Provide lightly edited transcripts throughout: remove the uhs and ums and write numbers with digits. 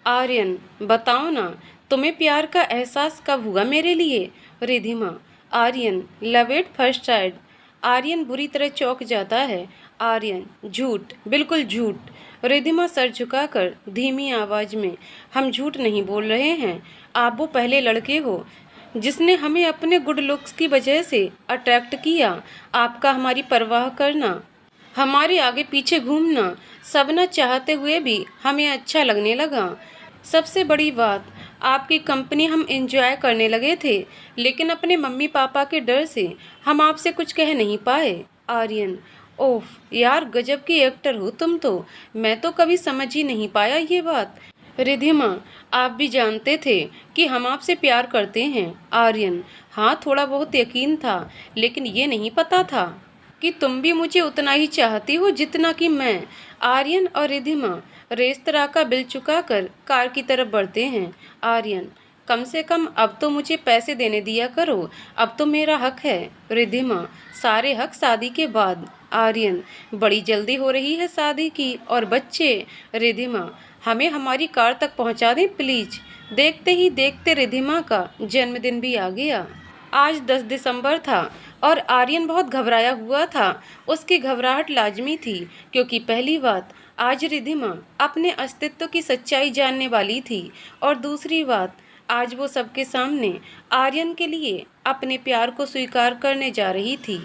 आर्यन, बताओ ना, तुम्हें प्यार का एहसास कब हुआ मेरे लिए? Ridhima. Aryan, love at first sight. Aryan बुरी तरह चौंक जाता है। आर्यन, झूठ, बिल्कुल झूठ। रिधिमा सर झुकाकर धीमी आवाज में, हम झूठ नहीं बोल रहे हैं। आप वो पहले लड़के हो जिसने हमें अपने गुड लुक्स की वजह से अट्रैक्ट किया। आपका हमारी परवाह करना, हमारे आगे पीछे घूमना, सब न चाहते हुए भी हमें अच्छा लगने लगा। सबसे बड़ी बात, आपकी कंपनी हम एंजॉय करने लगे थे, लेकिन अपने मम्मी पापा के डर से हम आपसे कुछ कह नहीं पाए। आर्यन, ओफ यार, गजब की एक्टर हो तुम तो। मैं तो कभी समझ ही नहीं पाया ये बात। रिधिमा, आप भी जानते थे कि हम आपसे प्यार करते हैं। आर्यन, हाँ, थोड़ा बहुत यकीन था, लेकिन ये नहीं पता था कि तुम भी मुझे उतना ही चाहती हो जितना कि मैं। आर्यन और रिधिमा रेस्तरां का बिल चुकाकर कार की तरफ बढ़ते हैं। आर्यन, कम से कम अब तो मुझे पैसे देने दिया करो, अब तो मेरा हक है। रिधिमा, सारे हक शादी के बाद। आर्यन, बड़ी जल्दी हो रही है शादी की, और बच्चे। रिधिमा, हमें हमारी कार तक पहुंचा दें प्लीज। देखते ही देखते रिधिमा का जन्मदिन भी आ गया। आज 10 दिसंबर था और आर्यन बहुत घबराया हुआ था। उसकी घबराहट लाजमी थी, क्योंकि पहली बात, आज रिधिमा अपने अस्तित्व की सच्चाई जानने वाली थी, और दूसरी बात, आज वो सबके सामने आर्यन के लिए अपने प्यार को स्वीकार करने जा रही थी।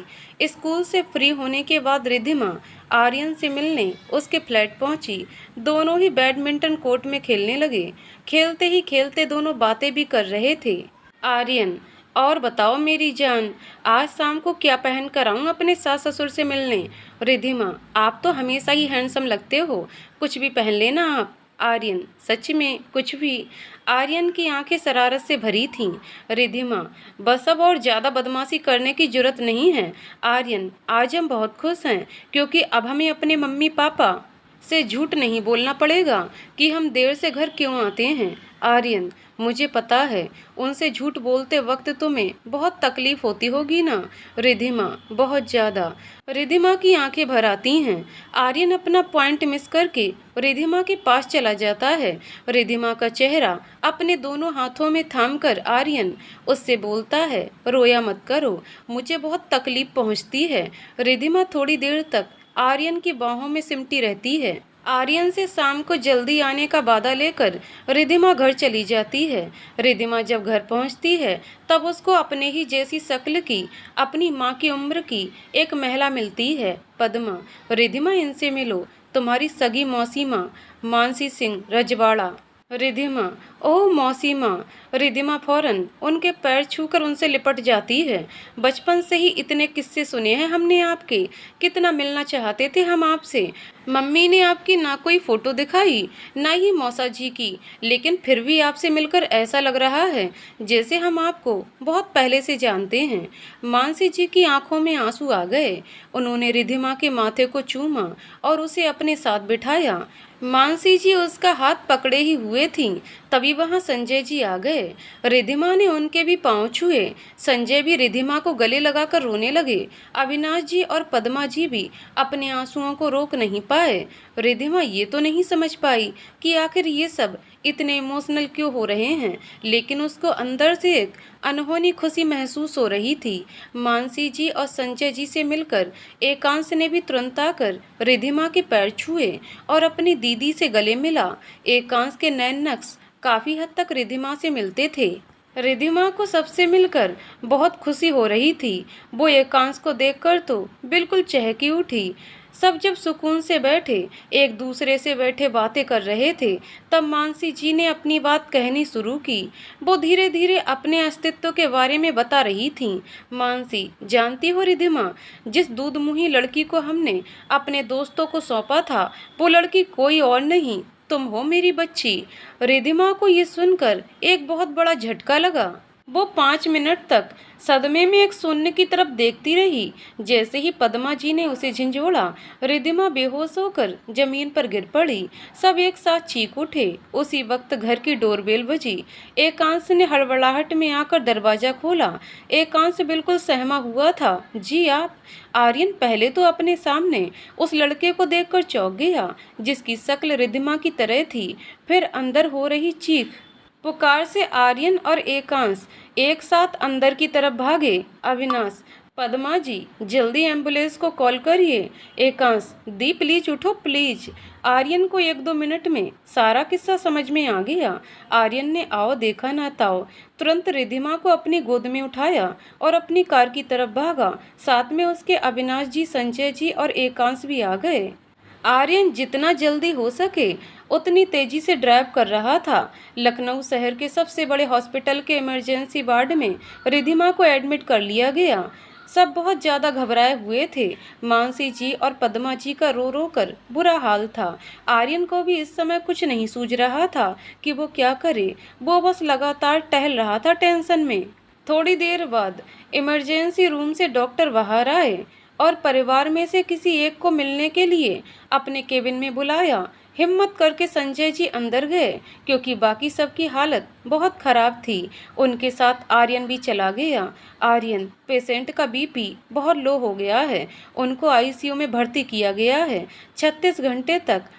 स्कूल से फ्री होने के बाद रिधिमा आर्यन से मिलने उसके फ्लैट पहुंची। दोनों ही बैडमिंटन कोर्ट में खेलने लगे। खेलते ही खेलते दोनों बातें भी कर रहे थे। आर्यन, और बताओ मेरी जान, आज शाम को क्या पहन कर आऊँ अपने सास ससुर से मिलने? रिधिमा, आप तो हमेशा ही हैंडसम लगते हो, कुछ भी पहन लेना आप। आर्यन, सच में कुछ भी? आर्यन की आंखें शरारत से भरी थीं। रिधिमा, बस अब और ज़्यादा बदमाशी करने की जरूरत नहीं है। आर्यन, आज हम बहुत खुश हैं, क्योंकि अब हमें अपने मम्मी पापा से झूठ नहीं बोलना पड़ेगा कि हम देर से घर क्यों आते हैं। आर्यन, मुझे पता है, उनसे झूठ बोलते वक्त तुम्हें बहुत तकलीफ होती होगी ना? रिधिमा, बहुत ज़्यादा। रिधिमा की आंखें भर आती हैं। आर्यन अपना पॉइंट मिस करके रिधिमा के पास चला जाता है। रिधिमा का चेहरा अपने दोनों हाथों में थामकर आर्यन उससे बोलता है, रोया मत करो, मुझे बहुत तकलीफ पहुंचती है। रिधिमा थोड़ी देर तक आर्यन की बाहों में सिमटी रहती है। आर्यन से शाम को जल्दी आने का वादा लेकर रिधिमा घर चली जाती है। रिधिमा जब घर पहुंचती है, तब उसको अपने ही जैसी शक्ल की, अपनी माँ की उम्र की एक महिला मिलती है, पद्मा। रिधिमा, इनसे मिलो, तुम्हारी सगी मौसी माँ, मानसी सिंह रजवाड़ा। रिधिमा, ओह मौसी माँ। रिधिमा फौरन उनके पैर छूकर उनसे लिपट जाती है। बचपन से ही इतने किस्से सुने हैं हमने आपके, कितना मिलना चाहते थे हम आपसे। मम्मी ने आपकी ना कोई फोटो दिखाई, ना ही मौसा जी की, लेकिन फिर भी आपसे मिलकर ऐसा लग रहा है जैसे हम आपको बहुत पहले से जानते हैं। मानसी जी की आंखों में आंसू आ गए। उन्होंने रिधिमा के माथे को चूमा और उसे अपने साथ बिठाया। मानसी जी उसका हाथ पकड़े ही हुए थीं, तभी वहां संजय जी आ गए। रिधिमा ने उनके भी पांव छुए। संजय भी रिधिमा को गले लगाकर रोने लगे। अविनाश जी और पद्मा जी भी अपने आंसुओं को रोक नहीं पाए। रिधिमा ये तो नहीं समझ पाई कि आखिर ये सब इतने इमोशनल क्यों हो रहे हैं, लेकिन उसको अंदर से एक अनहोनी खुशी महसूस हो रही थी। मानसी जी और संजय जी से मिलकर एकांश ने भी तुरंत आकर रिधिमा के पैर छुए और अपनी दीदी से गले मिला। एकांश के नैन नक्श काफी हद तक रिधिमा से मिलते थे। रिधिमा को सबसे मिलकर बहुत खुशी हो रही थी। वो एकांश को देखकर तो बिल्कुल चहकी उठी। सब जब सुकून से बैठे एक दूसरे से बैठे बातें कर रहे थे, तब मानसी जी ने अपनी बात कहनी शुरू की। वो धीरे धीरे अपने अस्तित्व के बारे में बता रही थीं। मानसी, जानती हो रिधिमा, जिस दूधमुही लड़की को हमने अपने दोस्तों को सौंपा था, वो लड़की कोई और नहीं, तुम हो मेरी बच्ची। रिधिमा को ये सुनकर एक बहुत बड़ा झटका लगा। वो 5 मिनट तक सदमे में एक शून्य की तरफ देखती रही। जैसे ही पद्मा जी ने उसे झंझोड़ा, रिद्धिमा बेहोश होकर जमीन पर गिर पड़ी। सब एक साथ चीख उठे। उसी वक्त घर की डोरबेल बजी। एकांश ने हड़बड़ाहट में आकर दरवाजा खोला। एकांश बिल्कुल सहमा हुआ था। जी आप? आर्यन पहले तो अपने सामने उस लड़के को देखकर चौंक गया, जिसकी शक्ल रिद्धिमा की तरह थी। फिर अंदर हो रही चीख पुकार से आर्यन और एकांश एक साथ अंदर की तरफ भागे। अविनाश, पद्मा जी, जल्दी एम्बुलेंस को कॉल करिए। एकांश, दी प्लीज उठो प्लीज। आर्यन को 1-2 मिनट में सारा किस्सा समझ में आ गया। आर्यन ने आओ देखा ना ताओ तुरंत रिद्धिमा को अपनी गोद में उठाया और अपनी कार की तरफ भागा। साथ में उसके अविनाश जी, संजय जी और एकांश भी आ गए। आर्यन जितना जल्दी हो सके उतनी तेजी से ड्राइव कर रहा था। लखनऊ शहर के सबसे बड़े हॉस्पिटल के इमरजेंसी वार्ड में रिद्धिमा को एडमिट कर लिया गया। सब बहुत ज़्यादा घबराए हुए थे। मानसी जी और पद्मा जी का रो रो कर बुरा हाल था। आर्यन को भी इस समय कुछ नहीं सूझ रहा था कि वो क्या करे। वो बस लगातार टहल रहा था टेंशन में। थोड़ी देर बाद इमरजेंसी रूम से डॉक्टर बाहर आए और परिवार में से किसी एक को मिलने के लिए अपने केबिन में बुलाया। हिम्मत करके संजय जी अंदर गए, क्योंकि बाकी सबकी हालत बहुत खराब थी। उनके साथ आर्यन भी चला गया। आर्यन, पेशेंट का बीपी बहुत लो हो गया है। उनको आईसीयू में भर्ती किया गया है। 36 घंटे तक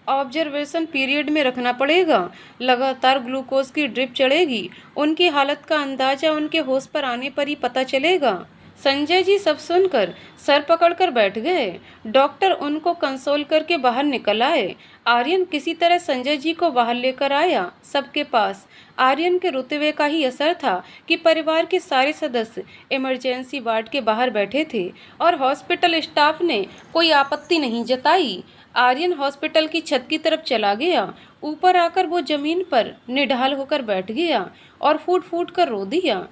ऑब्जर्वेशन पीरियड में रखना पड़ेगा। लगातार ग्लूकोज की ड्रिप चढ़ेगी। उनकी हालत का अंदाजा उनके होश पर आने पर ही पता चलेगा। संजय जी सब सुनकर सर पकड़कर बैठ गए। डॉक्टर उनको कंसोल करके बाहर निकल आए। आर्यन किसी तरह संजय जी को बाहर लेकर आया सबके पास। आर्यन के रुतबे का ही असर था कि परिवार के सारे सदस्य इमरजेंसी वार्ड के बाहर बैठे थे और हॉस्पिटल स्टाफ ने कोई आपत्ति नहीं जताई। आर्यन हॉस्पिटल की छत की तरफ चला गया। ऊपर आकर वो जमीन पर निढाल होकर बैठ गया और फूट फूट कर रो दिया।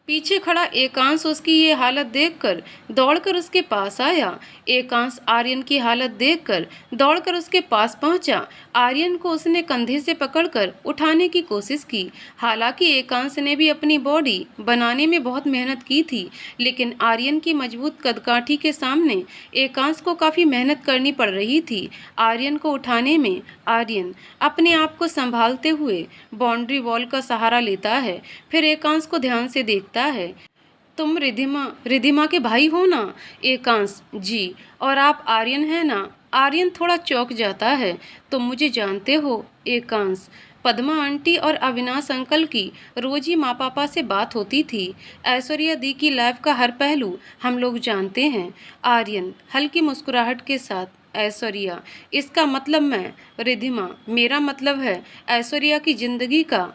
पीछे खड़ा एकांश उसकी ये हालत देखकर दौड़कर उसके पास आया। एकांश आर्यन की हालत देखकर दौड़कर उसके पास पहुंचा। आर्यन को उसने कंधे से पकड़कर उठाने की कोशिश की। हालांकि एकांश ने भी अपनी बॉडी बनाने में बहुत मेहनत की थी, लेकिन आर्यन की मजबूत कदकाठी के सामने एकांश को काफ़ी मेहनत करनी पड़ रही थी। आर्यन को उठाने में आर्यन अपने आप को संभालते हुए बाउंड्री वॉल का सहारा लेता है। फिर एकांश को ध्यान से देखता है। तुम रिद्धिमा के भाई हो ना? एकांश, जी। और आप आर्यन हैं ना? आर्यन थोड़ा चौंक जाता है। तुम मुझे जानते हो? एकांश, पद्मा आंटी और अविनाश अंकल की रोज ही माँ पापा से बात होती थी। ऐश्वर्या दी की लाइफ का हर पहलू हम लोग जानते हैं। आर्यन हल्की मुस्कुराहट के साथ, ऐश्वर्या, इसका मतलब मैं रिद्धिमा, मेरा मतलब है ऐश्वर्या की ज़िंदगी का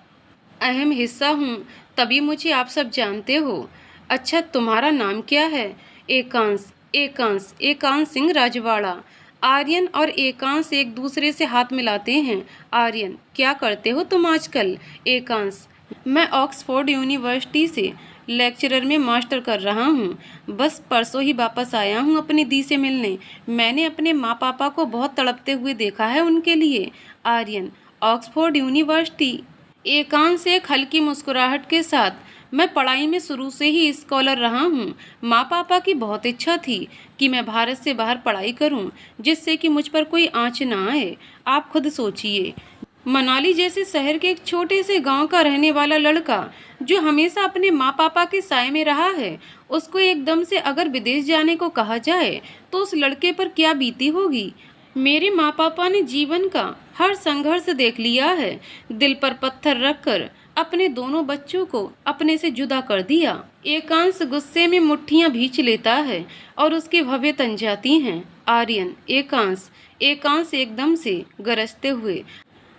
अहम हिस्सा हूँ, तभी मुझे आप सब जानते हो। अच्छा, तुम्हारा नाम क्या है? एकांश सिंह राजवाड़ा। आर्यन और एकांश एक दूसरे से हाथ मिलाते हैं। आर्यन, क्या करते हो तुम आजकल? एकांश, मैं ऑक्सफोर्ड यूनिवर्सिटी से लेक्चरर में मास्टर कर रहा हूँ। बस परसों ही वापस आया हूँ अपनी दी से मिलने। मैंने अपने माँ पापा को बहुत तड़पते हुए देखा है उनके लिए। Aryan, Oxford university? एकांश एक हल्की मुस्कुराहट के साथ, मैं पढ़ाई में शुरू से ही स्कॉलर रहा हूँ। माँ पापा की बहुत इच्छा थी कि मैं भारत से बाहर पढ़ाई करूँ, जिससे कि मुझ पर कोई आँच ना आए। आप खुद सोचिए, मनाली जैसे शहर के एक छोटे से गांव का रहने वाला लड़का जो हमेशा अपने माँ पापा के साए में रहा है, उसको एकदम से अगर विदेश जाने को कहा जाए तो उस लड़के पर क्या बीती होगी। मेरे माँ पापा ने जीवन का हर संघर्ष देख लिया है। दिल पर पत्थर रखकर अपने दोनों बच्चों को अपने से जुदा कर दिया। एकांश गुस्से में मुट्ठियां भींच लेता है और उसके भवें तन जाती हैं। आर्यन, एकांश एकदम से गरजते हुए,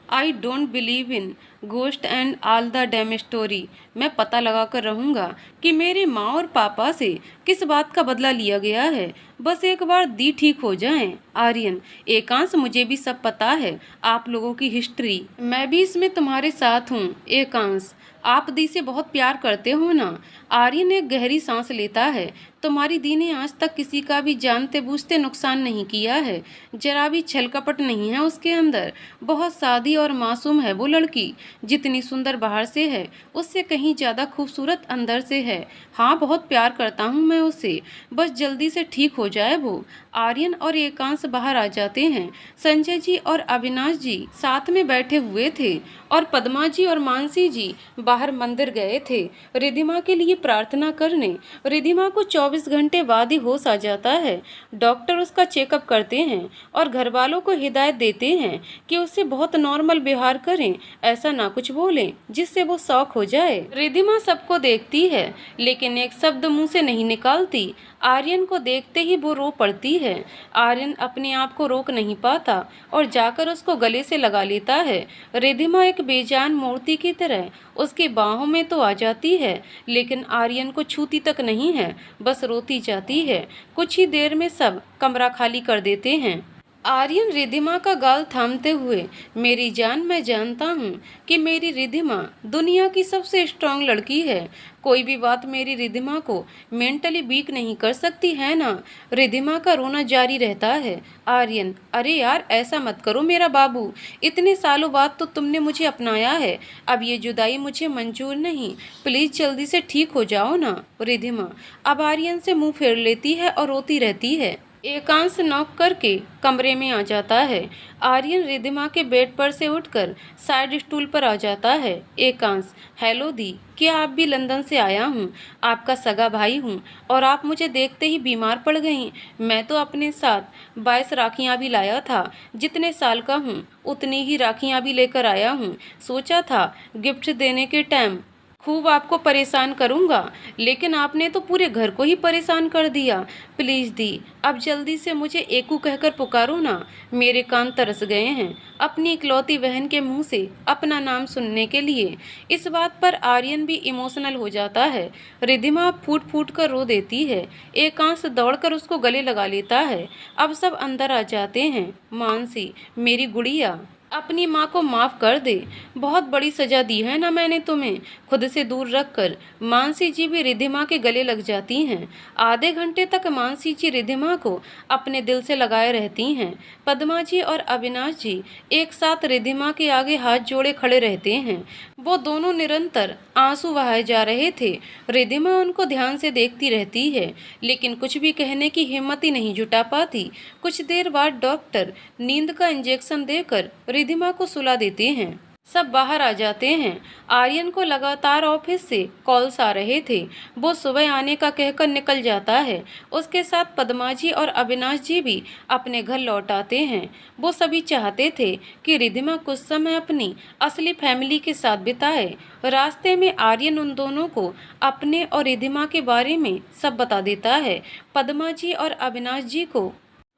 I don't believe in ghost and all the dam story. मैं पता लगा कर रहूँगा कि मेरे माँ और पापा से किस बात का बदला लिया गया है। बस एक बार दी ठीक हो जाएं। आर्यन, एकांश, मुझे भी सब पता है, आप लोगों की हिस्ट्री। मैं भी इसमें तुम्हारे साथ हूँ। एकांश, आप दी से बहुत प्यार करते हो ना? आर्यन एक गहरी सांस लेता है। तुम्हारी दी ने आज तक किसी का भी जानते बूझते नुकसान नहीं किया है। जरा भी छल कपट नहीं है उसके अंदर। बहुत सादी और मासूम है वो लड़की। जितनी सुंदर बाहर से है, उससे कहीं ज़्यादा खूबसूरत अंदर से है। हाँ, बहुत प्यार करता हूँ मैं उसे। बस जल्दी से ठीक हो जाए वो। आर्यन और एकांश बाहर आ जाते हैं। संजय जी और अविनाश जी साथ में बैठे हुए थे और पद्मा जी और मानसी जी बाहर मंदिर गए थे रिधिमा के लिए प्रार्थना करने। रिधिमा को 24 घंटे बाद ही होश आ जाता है। डॉक्टर उसका चेकअप करते हैं और घर वालों को हिदायत देते हैं कि उससे बहुत नॉर्मल व्यवहार करें, ऐसा ना कुछ बोलें जिससे वो शॉक हो जाए। रिधिमा सबको देखती है लेकिन एक शब्द मुंह से नहीं निकालती। आर्यन को देखते ही वो रो पड़ती है। आर्यन अपने आप को रोक नहीं पाता और जाकर उसको गले से लगा लेता है। रिधिमा एक बेजान मूर्ति की तरह उसकी बाहों में तो आ जाती है लेकिन आर्यन को छूती तक नहीं है, बस रोती जाती है। कुछ ही देर में सब कमरा खाली कर देते हैं। आर्यन रिधिमा का गाल थामते हुए, मेरी जान, मैं जानता हूँ कि मेरी रिधिमा दुनिया की सबसे स्ट्रांग लड़की है। कोई भी बात मेरी रिधिमा को मेंटली वीक नहीं कर सकती है ना। रिधिमा का रोना जारी रहता है। आर्यन, अरे यार, ऐसा मत करो मेरा बाबू। इतने सालों बाद तो तुमने मुझे अपनाया है। अब ये जुदाई मुझे मंजूर नहीं। प्लीज़ जल्दी से ठीक हो जाओ ना। रिधिमा अब आर्यन से मुंह फेर लेती है और रोती रहती है। एकांश नॉक करके कमरे में आ जाता है। आर्यन रिधिमा के बेड पर से उठकर साइड स्टूल पर आ जाता है। एकांश, हेलो दी, क्या आप भी लंदन से आया हूँ? आपका सगा भाई हूँ और आप मुझे देखते ही बीमार पड़ गई। मैं तो अपने साथ 22 राखियाँ भी लाया था। जितने साल का हूँ उतनी ही राखियाँ भी लेकर आया हूँ। सोचा था गिफ्ट देने के टाइम खूब आपको परेशान करूंगा, लेकिन आपने तो पूरे घर को ही परेशान कर दिया। प्लीज़ दी, अब जल्दी से मुझे एकू कहकर पुकारो ना। मेरे कान तरस गए हैं अपनी इकलौती बहन के मुंह से अपना नाम सुनने के लिए। इस बात पर आर्यन भी इमोशनल हो जाता है। रिधिमा फूट फूट कर रो देती है। एकांश दौड़कर उसको गले लगा लेता है। अब सब अंदर आ जाते हैं। मानसी, मेरी गुड़िया, अपनी माँ को माफ़ कर दे। बहुत बड़ी सज़ा दी है ना मैंने तुम्हें। खुद से दूर रखकर मानसी जी भी रिधिमा के गले लग जाती हैं। आधे घंटे तक मानसी जी रिधिमा को अपने दिल से लगाए रहती हैं। पद्मा जी और अविनाश जी एक साथ रिधिमा के आगे हाथ जोड़े खड़े रहते हैं। वो दोनों निरंतर आंसू बहाए जा रहे थे। रिधिमा उनको ध्यान से देखती रहती है लेकिन कुछ भी कहने की हिम्मत ही नहीं जुटा पाती। कुछ देर बाद डॉक्टर नींद का इंजेक्शन देकर रिधिमा को सुला देते हैं। सब बाहर आ जाते हैं। आर्यन को लगातार ऑफिस से कॉल्स आ रहे थे। वो सुबह आने का कहकर निकल जाता है। उसके साथ पद्मा जी और अविनाश जी भी अपने घर लौट आते हैं। वो सभी चाहते थे कि रिधिमा कुछ समय अपनी असली फैमिली के साथ बिताए। रास्ते में आर्यन उन दोनों को अपने और रिधिमा के बारे में सब बता देता है। पद्मा जी और अविनाश जी को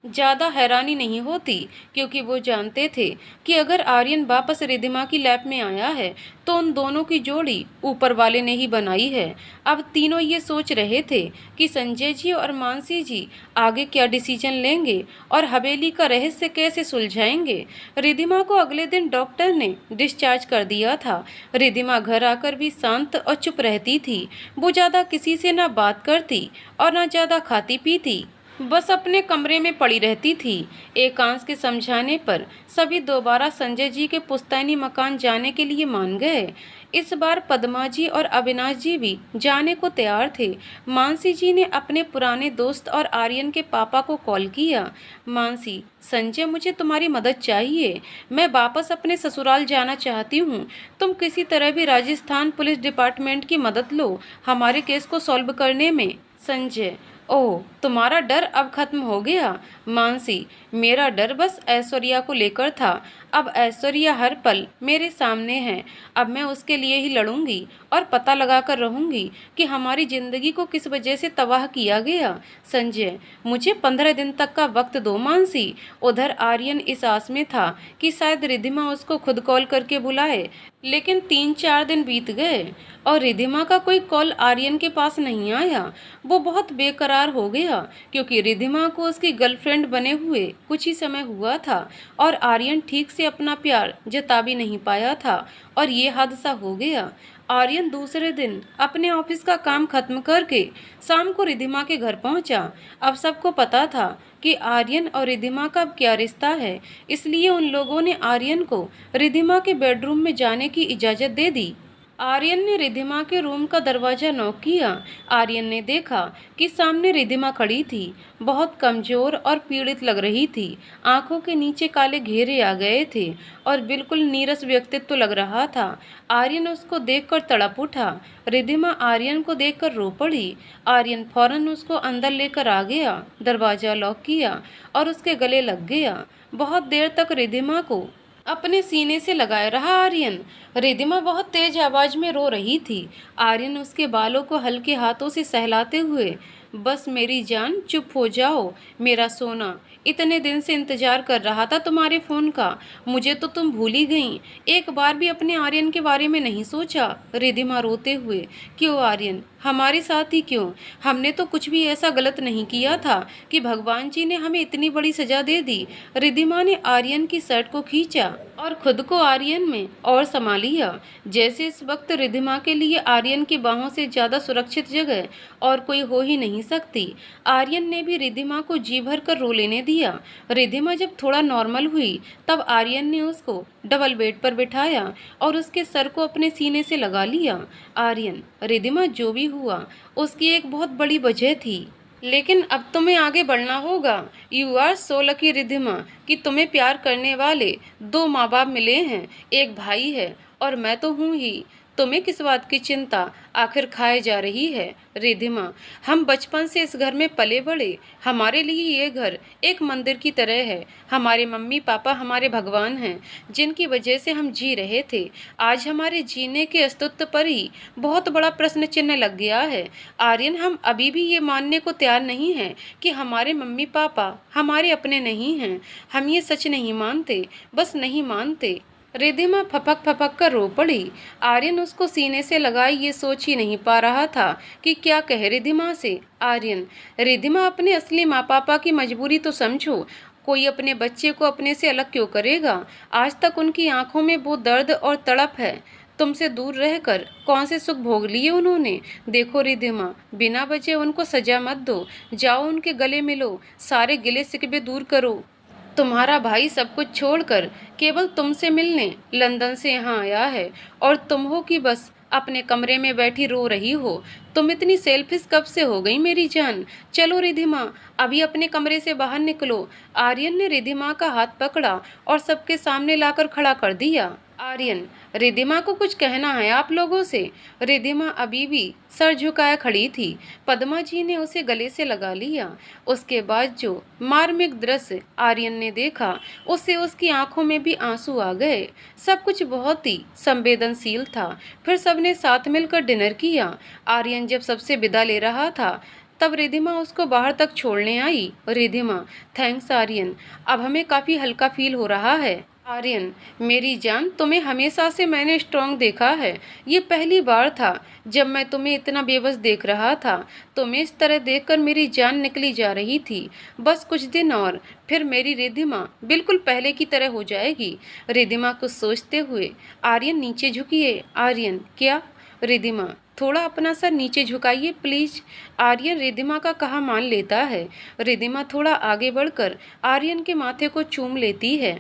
ज़्यादा हैरानी नहीं होती क्योंकि वो जानते थे कि अगर आर्यन वापस रिधिमा की लैब में आया है तो उन दोनों की जोड़ी ऊपर वाले ने ही बनाई है। अब तीनों ये सोच रहे थे कि संजय जी और मानसी जी आगे क्या डिसीजन लेंगे और हवेली का रहस्य कैसे सुलझाएंगे। रिधिमा को अगले दिन डॉक्टर ने डिस्चार्ज कर दिया था। रिधिमा घर आकर भी शांत और चुप रहती थी। वो ज़्यादा किसी से ना बात करती और ना ज़्यादा खाती पीती, बस अपने कमरे में पड़ी रहती थी। एकांश के समझाने पर सभी दोबारा संजय जी के पुश्तैनी मकान जाने के लिए मान गए। इस बार पद्मा जी और अविनाश जी भी जाने को तैयार थे। मानसी जी ने अपने पुराने दोस्त और आर्यन के पापा को कॉल किया। मानसी, संजय, मुझे तुम्हारी मदद चाहिए। मैं वापस अपने ससुराल जाना चाहती हूँ। तुम किसी तरह भी राजस्थान पुलिस डिपार्टमेंट की मदद लो हमारे केस को सॉल्व करने में। संजय, ओह, तुम्हारा डर अब खत्म हो गया। मानसी, मेरा डर बस ऐश्वर्या को लेकर था। अब ऐश्वर्या हर पल मेरे सामने है। अब मैं उसके लिए ही लड़ूंगी और पता लगा कर रहूंगी कि हमारी जिंदगी को किस वजह से तबाह किया गया। संजय, मुझे 15 दिन तक का वक्त दो मानसी। उधर आर्यन इस आस में था कि शायद रिद्धिमा उसको खुद कॉल करके बुलाए, लेकिन 3-4 दिन बीत गए और रिद्धिमा का कोई कॉल आर्यन के पास नहीं आया। वो बहुत बेकरार हो गया क्योंकि रिद्धिमा को उसकी गर्लफ्रेंड बने हुए कुछ ही समय हुआ था और आर्यन ठीक से अपना प्यार जता भी नहीं पाया था और ये हादसा हो गया। आर्यन दूसरे दिन अपने ऑफिस का काम खत्म करके शाम को रिद्धिमा के घर पहुंचा। अब सबको पता था कि आर्यन और रिद्धिमा का अब क्या रिश्ता है, इसलिए उन लोगों ने आर्यन को रिद्धिमा के बेडरूम में जाने की इजाज़त दे दी। आर्यन ने रिद्धिमा के रूम का दरवाज़ा नॉक किया। आर्यन ने देखा कि सामने रिद्धिमा खड़ी थी। बहुत कमज़ोर और पीड़ित लग रही थी। आंखों के नीचे काले घेरे आ गए थे और बिल्कुल नीरस व्यक्तित्व लग रहा था। आर्यन उसको देखकर तड़प उठा। रिद्धिमा आर्यन को देखकर रो पड़ी। आर्यन फौरन उसको अंदर लेकर आ गया, दरवाज़ा लॉक किया और उसके गले लग गया। बहुत देर तक रिद्धिमा को अपने सीने से लगाए रहा आर्यन। रिद्धिमा बहुत तेज आवाज में रो रही थी। आर्यन उसके बालों को हल्के हाथों से सहलाते हुए, बस मेरी जान चुप हो जाओ मेरा सोना, इतने दिन से इंतजार कर रहा था तुम्हारे फोन का, मुझे तो तुम भूल ही गई, एक बार भी अपने आर्यन के बारे में नहीं सोचा। रिद्धिमा रोते हुए, क्यों आर्यन, हमारे साथ ही क्यों? हमने तो कुछ भी ऐसा गलत नहीं किया था कि भगवान जी ने हमें इतनी बड़ी सजा दे दी। रिद्धिमा ने आर्यन की शर्ट को खींचा और खुद को आर्यन में और समा लिया। जैसे इस वक्त रिद्धिमा के लिए आर्यन की बाहों से ज़्यादा सुरक्षित जगह और कोई हो ही नहीं सकती। आर्यन ने भी रिद्धिमा को जी भर कर रो लेने दिया। रिद्धिमा जब थोड़ा नॉर्मल हुई तब आर्यन ने उसको डबल बेड पर बिठाया और उसके सर को अपने सीने से लगा लिया। आर्यन, रिद्धिमा जो भी हुआ उसकी एक बहुत बड़ी वजह थी, लेकिन अब तुम्हें आगे बढ़ना होगा। You are so lucky Riddhima कि तुम्हें प्यार करने वाले 2 माँ बाप मिले हैं, एक भाई है और मैं तो हूँ ही। तुम्हें किस बात की चिंता आखिर खाए जा रही है? रिद्धिमा, हम बचपन से इस घर में पले बढ़े। हमारे लिए ये घर एक मंदिर की तरह है। हमारे मम्मी पापा हमारे भगवान हैं जिनकी वजह से हम जी रहे थे। आज हमारे जीने के अस्तित्व पर ही बहुत बड़ा प्रश्न चिन्ह लग गया है। आर्यन, हम अभी भी ये मानने को तैयार नहीं हैं कि हमारे मम्मी पापा हमारे अपने नहीं हैं। हम ये सच नहीं मानते, बस नहीं मानते। रिद्धिमा फपक कर रो पड़ी। आर्यन उसको सीने से लगाए ये सोच ही नहीं पा रहा था कि क्या कहे रिद्धिमा से। आर्यन, रिद्धिमा, अपने असली माँ पापा की मजबूरी तो समझो। कोई अपने बच्चे को अपने से अलग क्यों करेगा? आज तक उनकी आंखों में वो दर्द और तड़प है। तुमसे दूर रहकर कौन से सुख भोग लिए उन्होंने। देखो रिद्धिमा, बिना वजह उनको सजा मत दो। जाओ उनके गले मिलो, सारे गिले शिकवे दूर करो। तुम्हारा भाई सब कुछ छोड़कर केवल तुमसे मिलने लंदन से यहाँ आया है और तुम हो कि बस अपने कमरे में बैठी रो रही हो। तुम इतनी सेल्फिश कब से हो गई मेरी जान? चलो रिद्धिमा, अभी अपने कमरे से बाहर निकलो। आर्यन ने रिद्धिमा का हाथ पकड़ा और सबके सामने लाकर खड़ा कर दिया। आर्यन, रिद्धिमा को कुछ कहना है आप लोगों से। रिद्धिमा अभी भी सर झुकाए खड़ी थी। पद्मा जी ने उसे गले से लगा लिया। उसके बाद जो मार्मिक दृश्य आर्यन ने देखा उससे उसकी आंखों में भी आंसू आ गए। सब कुछ बहुत ही संवेदनशील था। फिर सबने साथ मिलकर डिनर किया। आर्यन जब सबसे विदा ले रहा था तब रिद्धिमा उसको बाहर तक छोड़ने आई। रिद्धिमा, थैंक्स आर्यन, अब हमें काफ़ी हल्का फील हो रहा है। आर्यन, मेरी जान, तुम्हें हमेशा से मैंने स्ट्रॉन्ग देखा है। ये पहली बार था जब मैं तुम्हें इतना बेबस देख रहा था। तुम्हें इस तरह देखकर मेरी जान निकली जा रही थी। बस कुछ दिन और, फिर मेरी रिद्धिमा बिल्कुल पहले की तरह हो जाएगी। रिद्धिमा कुछ सोचते हुए, आर्यन नीचे झुकिए। आर्यन, क्या? रिद्धिमा, थोड़ा अपना सर नीचे झुकाइए प्लीज। आर्यन रिद्धिमा का कहा मान लेता है। रिद्धिमा थोड़ा आगे बढ़कर आर्यन के माथे को चूम लेती है।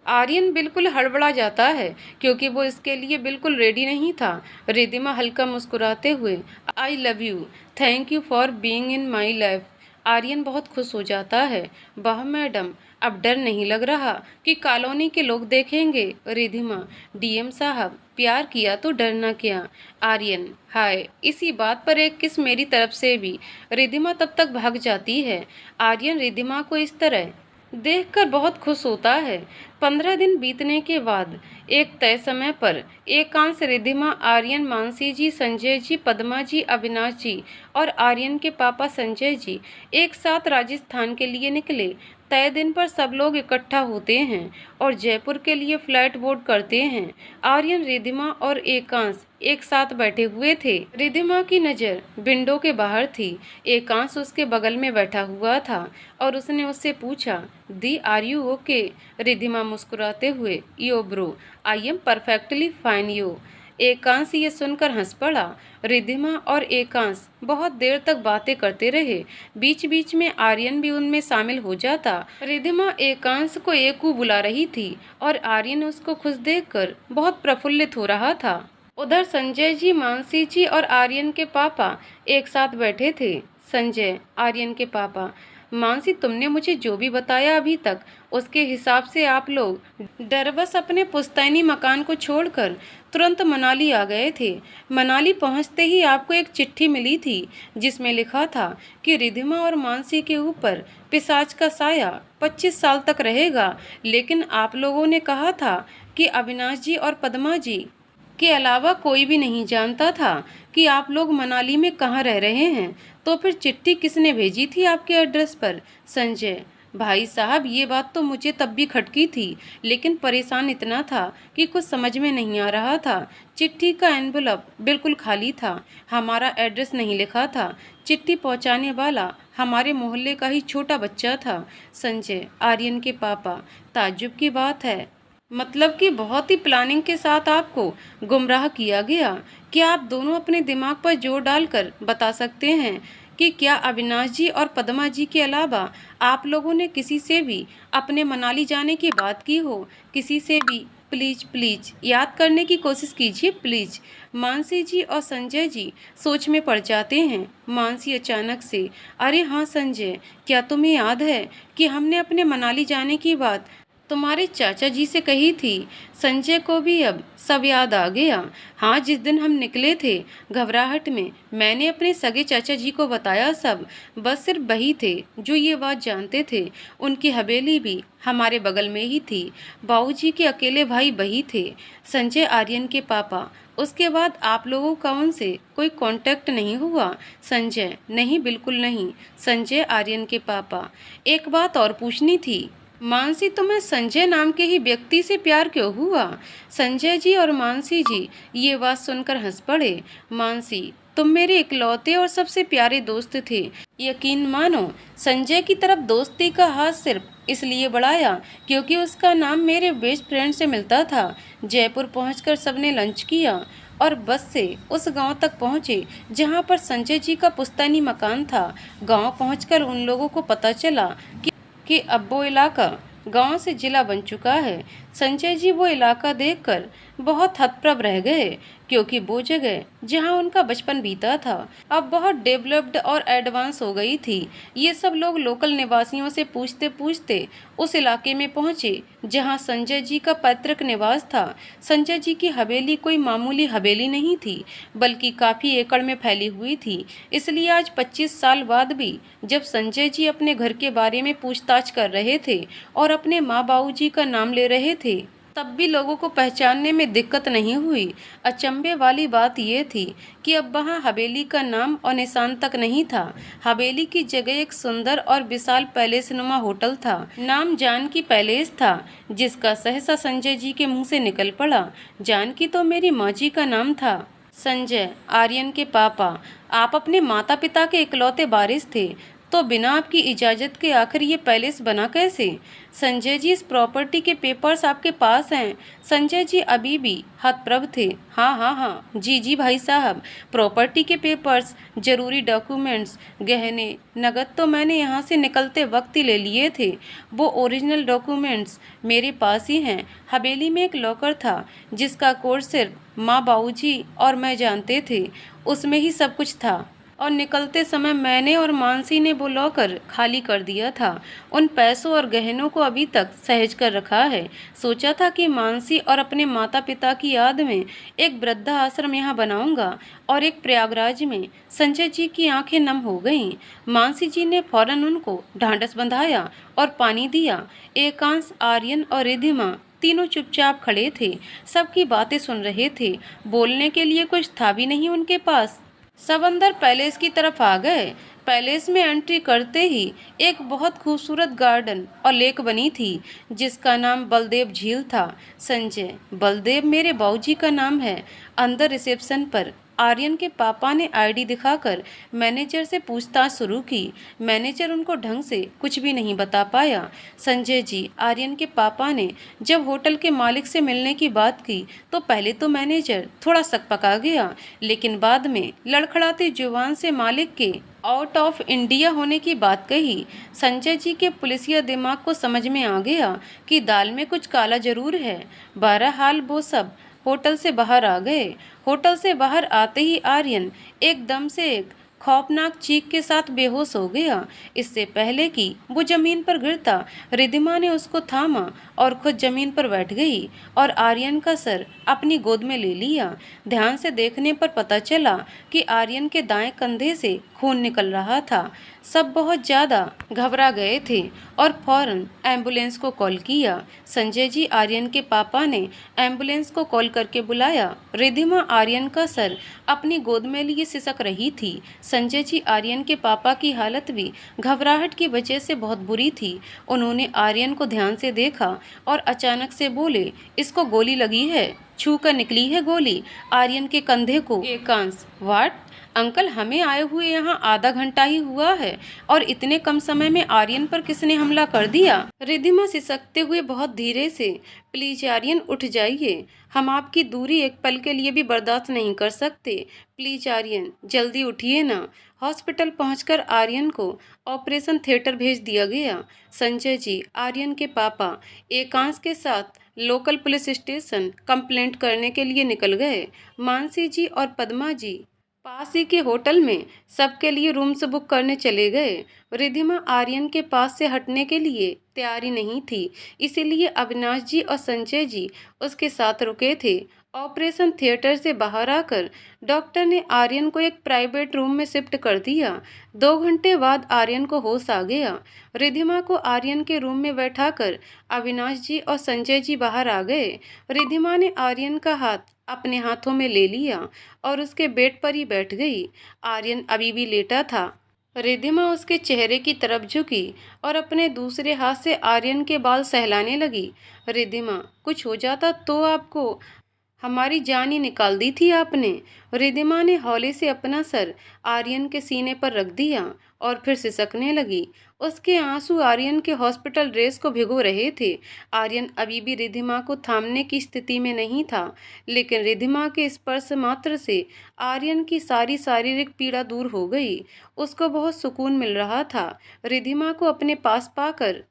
आर्यन बिल्कुल हड़बड़ा जाता है क्योंकि वो इसके लिए बिल्कुल रेडी नहीं था। रिद्धिमा हल्का मुस्कुराते हुए, I love you, thank you for being in my life. Aryan बहुत खुश हो जाता है। वाह मैडम, अब डर नहीं लग रहा कि कॉलोनी के लोग देखेंगे। रिद्धिमा, डीएम साहब, प्यार किया तो डरना क्या। आर्यन, हाय, इसी बात पर एक किस मेरी तरफ से भी। रिद्धिमा तब तक भाग जाती है। आर्यन रिद्धिमा को इस तरह देखकर बहुत खुश होता है। 15 दिन बीतने के बाद एक तय समय पर एकांश, रिद्धिमा, आर्यन, मानसी जी, संजय जी, पद्मा जी, अविनाश जी और आर्यन के पापा संजय जी एक साथ राजस्थान के लिए निकले। तय दिन पर सब लोग इकट्ठा होते हैं और जयपुर के लिए फ्लाइट बोर्ड करते हैं। आर्यन, रिद्धिमा और एकांश एक साथ बैठे हुए थे। रिद्धिमा की नज़र विंडो के बाहर थी। एकांश उसके बगल में बैठा हुआ था और उसने उससे पूछा, दी आर यू ओके? रिद्धिमा मुस्कुराते हुए, yo bro, I am perfectly fine yo. Ekansh ये सुनकर हंस पड़ा। रिद्धिमा और एकांश बहुत देर तक बातें करते रहे। बीच बीच में आर्यन भी उनमें शामिल हो जाता। रिद्धिमा एकांश को एकू बुला रही थी और आर्यन उसको खुश देखकर बहुत प्रफुल्लित हो रहा था। उधर संजय जी, मानसी जी और आर्यन के पापा एक साथ बैठे थे। संजय, आर्यन के पापा, मानसी, तुमने मुझे जो भी बताया अभी तक, उसके हिसाब से आप लोग डरबस अपने पुश्तैनी मकान को छोड़कर तुरंत मनाली आ गए थे। मनाली पहुंचते ही आपको एक चिट्ठी मिली थी जिसमें लिखा था कि रिद्धिमा और मानसी के ऊपर पिशाच का साया 25 साल तक रहेगा, लेकिन आप लोगों ने कहा था कि अविनाश जी और पद्मा जी के अलावा कोई भी नहीं जानता था कि आप लोग मनाली में कहाँ रह रहे हैं। तो फिर चिट्ठी किसने भेजी थी आपके एड्रेस पर? संजय, भाई साहब, ये बात तो मुझे तब भी खटकी थी, लेकिन परेशान इतना था कि कुछ समझ में नहीं आ रहा था। चिट्ठी का एनवलप बिल्कुल खाली था, हमारा एड्रेस नहीं लिखा था। चिट्ठी पहुंचाने वाला हमारे मोहल्ले का ही छोटा बच्चा था। संजय, आर्यन के पापा, ताज्जुब की बात है, मतलब कि बहुत ही प्लानिंग के साथ आपको गुमराह किया गया। क्या आप दोनों अपने दिमाग पर जोर डालकर बता सकते हैं कि क्या अविनाश जी और पद्मा जी के अलावा आप लोगों ने किसी से भी अपने मनाली जाने की बात की हो? किसी से भी? प्लीज़ प्लीज़ याद करने की कोशिश कीजिए प्लीज़। मानसी जी और संजय जी सोच में पड़ जाते हैं। मानसी अचानक से, अरे हाँ संजय, क्या तुम्हें याद है कि हमने अपने मनाली जाने की बात तुम्हारे चाचा जी से कही थी? संजय को भी अब सब याद आ गया। हाँ, जिस दिन हम निकले थे घबराहट में, मैंने अपने सगे चाचा जी को बताया सब। बस सिर्फ वही थे जो ये बात जानते थे। उनकी हवेली भी हमारे बगल में ही थी। बाबूजी के अकेले भाई वही थे। संजय, आर्यन के पापा, उसके बाद आप लोगों का उनसे कोई कांटेक्ट नहीं हुआ? संजय, नहीं, बिल्कुल नहीं। संजय, आर्यन के पापा, एक बात और पूछनी थी। मानसी, तुम्हें संजय नाम के ही व्यक्ति से प्यार क्यों हुआ? संजय जी और मानसी जी ये बात सुनकर हंस पड़े। मानसी, तुम मेरे इकलौते और सबसे प्यारे दोस्त थे। यकीन मानो, संजय की तरफ दोस्ती का हाथ सिर्फ इसलिए बढ़ाया क्योंकि उसका नाम मेरे बेस्ट फ्रेंड से मिलता था। जयपुर पहुंचकर सबने लंच किया और बस से उस गांव तक पहुंचे जहां पर संजय जी का पुश्तैनी मकान था। गांव पहुंचकर उन लोगों को पता चला कि अब वो इलाका गांव से जिला बन चुका है। संजय जी वो इलाका देखकर बहुत हतप्रभ रह गए क्योंकि वो जगह जहां उनका बचपन बीता था अब बहुत डेवलप्ड और एडवांस हो गई थी। ये सब लोग लोकल निवासियों से पूछते पूछते उस इलाके में पहुंचे जहां संजय जी का पैतृक निवास था। संजय जी की हवेली कोई मामूली हवेली नहीं थी, बल्कि काफ़ी एकड़ में फैली हुई थी। इसलिए आज 25 साल बाद भी जब संजय जी अपने घर के बारे में पूछताछ कर रहे थे और अपने माँ बाबूजी का नाम ले रहे थे, तब भी लोगों को पहचानने में दिक्कत नहीं हुई। अचंभे वाली बात यह थी कि अब वहाँ हवेली का नाम और निशान तक नहीं था। हवेली की जगह एक सुंदर और विशाल पैलेस नुमा होटल था। नाम जानकी पैलेस था, जिसका सहसा संजय जी के मुंह से निकल पड़ा। जानकी तो मेरी माँ जी का नाम था। संजय, आर्यन के पापा, आप अपने माता पिता के इकलौते वारिस थे, तो बिना आपकी इजाज़त के आखिर ये पैलेस बना कैसे? संजय जी, इस प्रॉपर्टी के पेपर्स आपके पास हैं? संजय जी अभी भी हतप्रभ थे। हाँ हाँ हाँ, जी जी भाई साहब, प्रॉपर्टी के पेपर्स, ज़रूरी डॉक्यूमेंट्स, गहने, नकद तो मैंने यहाँ से निकलते वक्त ही ले लिए थे। वो ओरिजिनल डॉक्यूमेंट्स मेरे पास ही हैं। हवेली में एक लॉकर था जिसका कोड सिर्फ माँ, बाबूजी और मैं जानते थे। उसमें ही सब कुछ था। और निकलते समय मैंने और मानसी ने वो लॉकर खाली कर दिया था। उन पैसों और गहनों को अभी तक सहेज कर रखा है। सोचा था कि मानसी और अपने माता पिता की याद में एक वृद्धा आश्रम यहाँ बनाऊंगा और एक प्रयागराज में। संजय जी की आंखें नम हो गईं। मानसी जी ने फौरन उनको ढांढस बंधाया और पानी दिया। एकांश, आर्यन और रिधिमा तीनों चुपचाप खड़े थे, सबकी बातें सुन रहे थे। बोलने के लिए कुछ था भी नहीं उनके पास। सब अंदर पैलेस की तरफ आ गए। पैलेस में एंट्री करते ही एक बहुत खूबसूरत गार्डन और लेक बनी थी जिसका नाम बलदेव झील था। संजय, बलदेव मेरे बाबूजी का नाम है। अंदर रिसेप्शन पर आर्यन के पापा ने आईडी दिखाकर मैनेजर से पूछताछ शुरू की। मैनेजर उनको ढंग से कुछ भी नहीं बता पाया। संजय जी, आर्यन के पापा ने जब होटल के मालिक से मिलने की बात की तो पहले तो मैनेजर थोड़ा सकपका गया, लेकिन बाद में लड़खड़ाती जुबान से मालिक के आउट ऑफ इंडिया होने की बात कही। संजय जी के पुलिसिया दिमाग को समझ में आ गया कि दाल में कुछ काला जरूर है। बहरहाल वो सब होटल से बाहर आ गए। होटल से बाहर आते ही आर्यन एकदम से एक खौफनाक चीख के साथ बेहोश हो गया। इससे पहले कि वो जमीन पर गिरता, रिधिमा ने उसको थामा और खुद जमीन पर बैठ गई और आर्यन का सर अपनी गोद में ले लिया। ध्यान से देखने पर पता चला कि आर्यन के दाएं कंधे से खून निकल रहा था। सब बहुत ज़्यादा घबरा गए थे और फौरन एम्बुलेंस को कॉल किया। संजय जी, आर्यन के पापा ने एम्बुलेंस को कॉल करके बुलाया। रिधिमा आर्यन का सर अपनी गोद में लिए सिसक रही थी। संजय जी, आर्यन के पापा की हालत भी घबराहट की वजह से बहुत बुरी थी। उन्होंने आर्यन को ध्यान से देखा और अचानक से बोले, इसको गोली लगी है, छू कर निकली है गोली आर्यन के कंधे को। एकांश, वाट अंकल, हमें आए हुए यहाँ आधा घंटा ही हुआ है और इतने कम समय में आर्यन पर किसने हमला कर दिया? रिधिमा सिसकते हुए बहुत धीरे से, प्लीज आर्यन उठ जाइए, हम आपकी दूरी एक पल के लिए भी बर्दाश्त नहीं कर सकते। प्लीज आर्यन, जल्दी उठिए ना। हॉस्पिटल पहुंचकर आर्यन को ऑपरेशन थिएटर भेज दिया गया। संजय जी, आर्यन के पापा एकांश के साथ लोकल पुलिस स्टेशन कंप्लेंट करने के लिए निकल गए। मानसी जी और पद्मा जी पास ही के होटल में सबके लिए रूम्स बुक करने चले गए। रिधिमा आर्यन के पास से हटने के लिए तैयारी नहीं थी, इसीलिए अविनाश जी और संजय जी उसके साथ रुके थे। ऑपरेशन थिएटर से बाहर आकर डॉक्टर ने आर्यन को एक प्राइवेट रूम में शिफ्ट कर दिया। 2 घंटे बाद आर्यन को होश आ गया। रिधिमा को आर्यन के रूम में बैठाकर अविनाश जी और संजय जी बाहर आ गए। रिधिमा ने आर्यन का हाथ अपने हाथों में ले लिया और उसके बेड पर ही बैठ गई। आर्यन अभी भी लेटा था। रिधिमा उसके चेहरे की तरफ झुकी और अपने दूसरे हाथ से आर्यन के बाल सहलाने लगी। रिधिमा, कुछ हो जाता तो आपको, हमारी जान ही निकाल दी थी आपने। रिधिमा ने हौले से अपना सर आर्यन के सीने पर रख दिया और फिर सिसकने लगी। उसके आंसू आर्यन के हॉस्पिटल ड्रेस को भिगो रहे थे। आर्यन अभी भी रिधिमा को थामने की स्थिति में नहीं था, लेकिन रिधिमा के स्पर्श मात्र से आर्यन की सारी शारीरिक पीड़ा दूर हो गई। उसको बहुत सुकून मिल रहा था। रिधिमा को अपने पास पाकर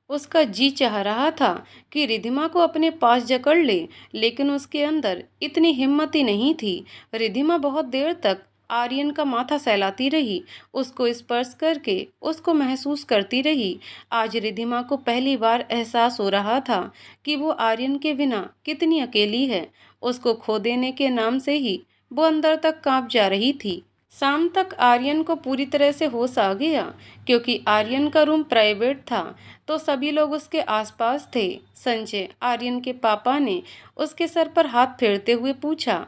उसका जी चाह रहा था कि रिधिमा को अपने पास जकड़ ले, लेकिन उसके अंदर इतनी हिम्मत ही नहीं थी। रिधिमा बहुत देर तक आर्यन का माथा सहलाती रही, उसको स्पर्श करके उसको महसूस करती रही। आज रिधिमा को पहली बार एहसास हो रहा था कि वो आर्यन के बिना कितनी अकेली है। उसको खो देने के नाम से ही वो अंदर तक कांप जा रही थी। शाम तक आर्यन को पूरी तरह से होश आ गया। क्योंकि आर्यन का रूम प्राइवेट था तो सभी लोग उसके आसपास थे। संजय, आर्यन के पापा ने उसके सर पर हाथ फेरते हुए पूछा,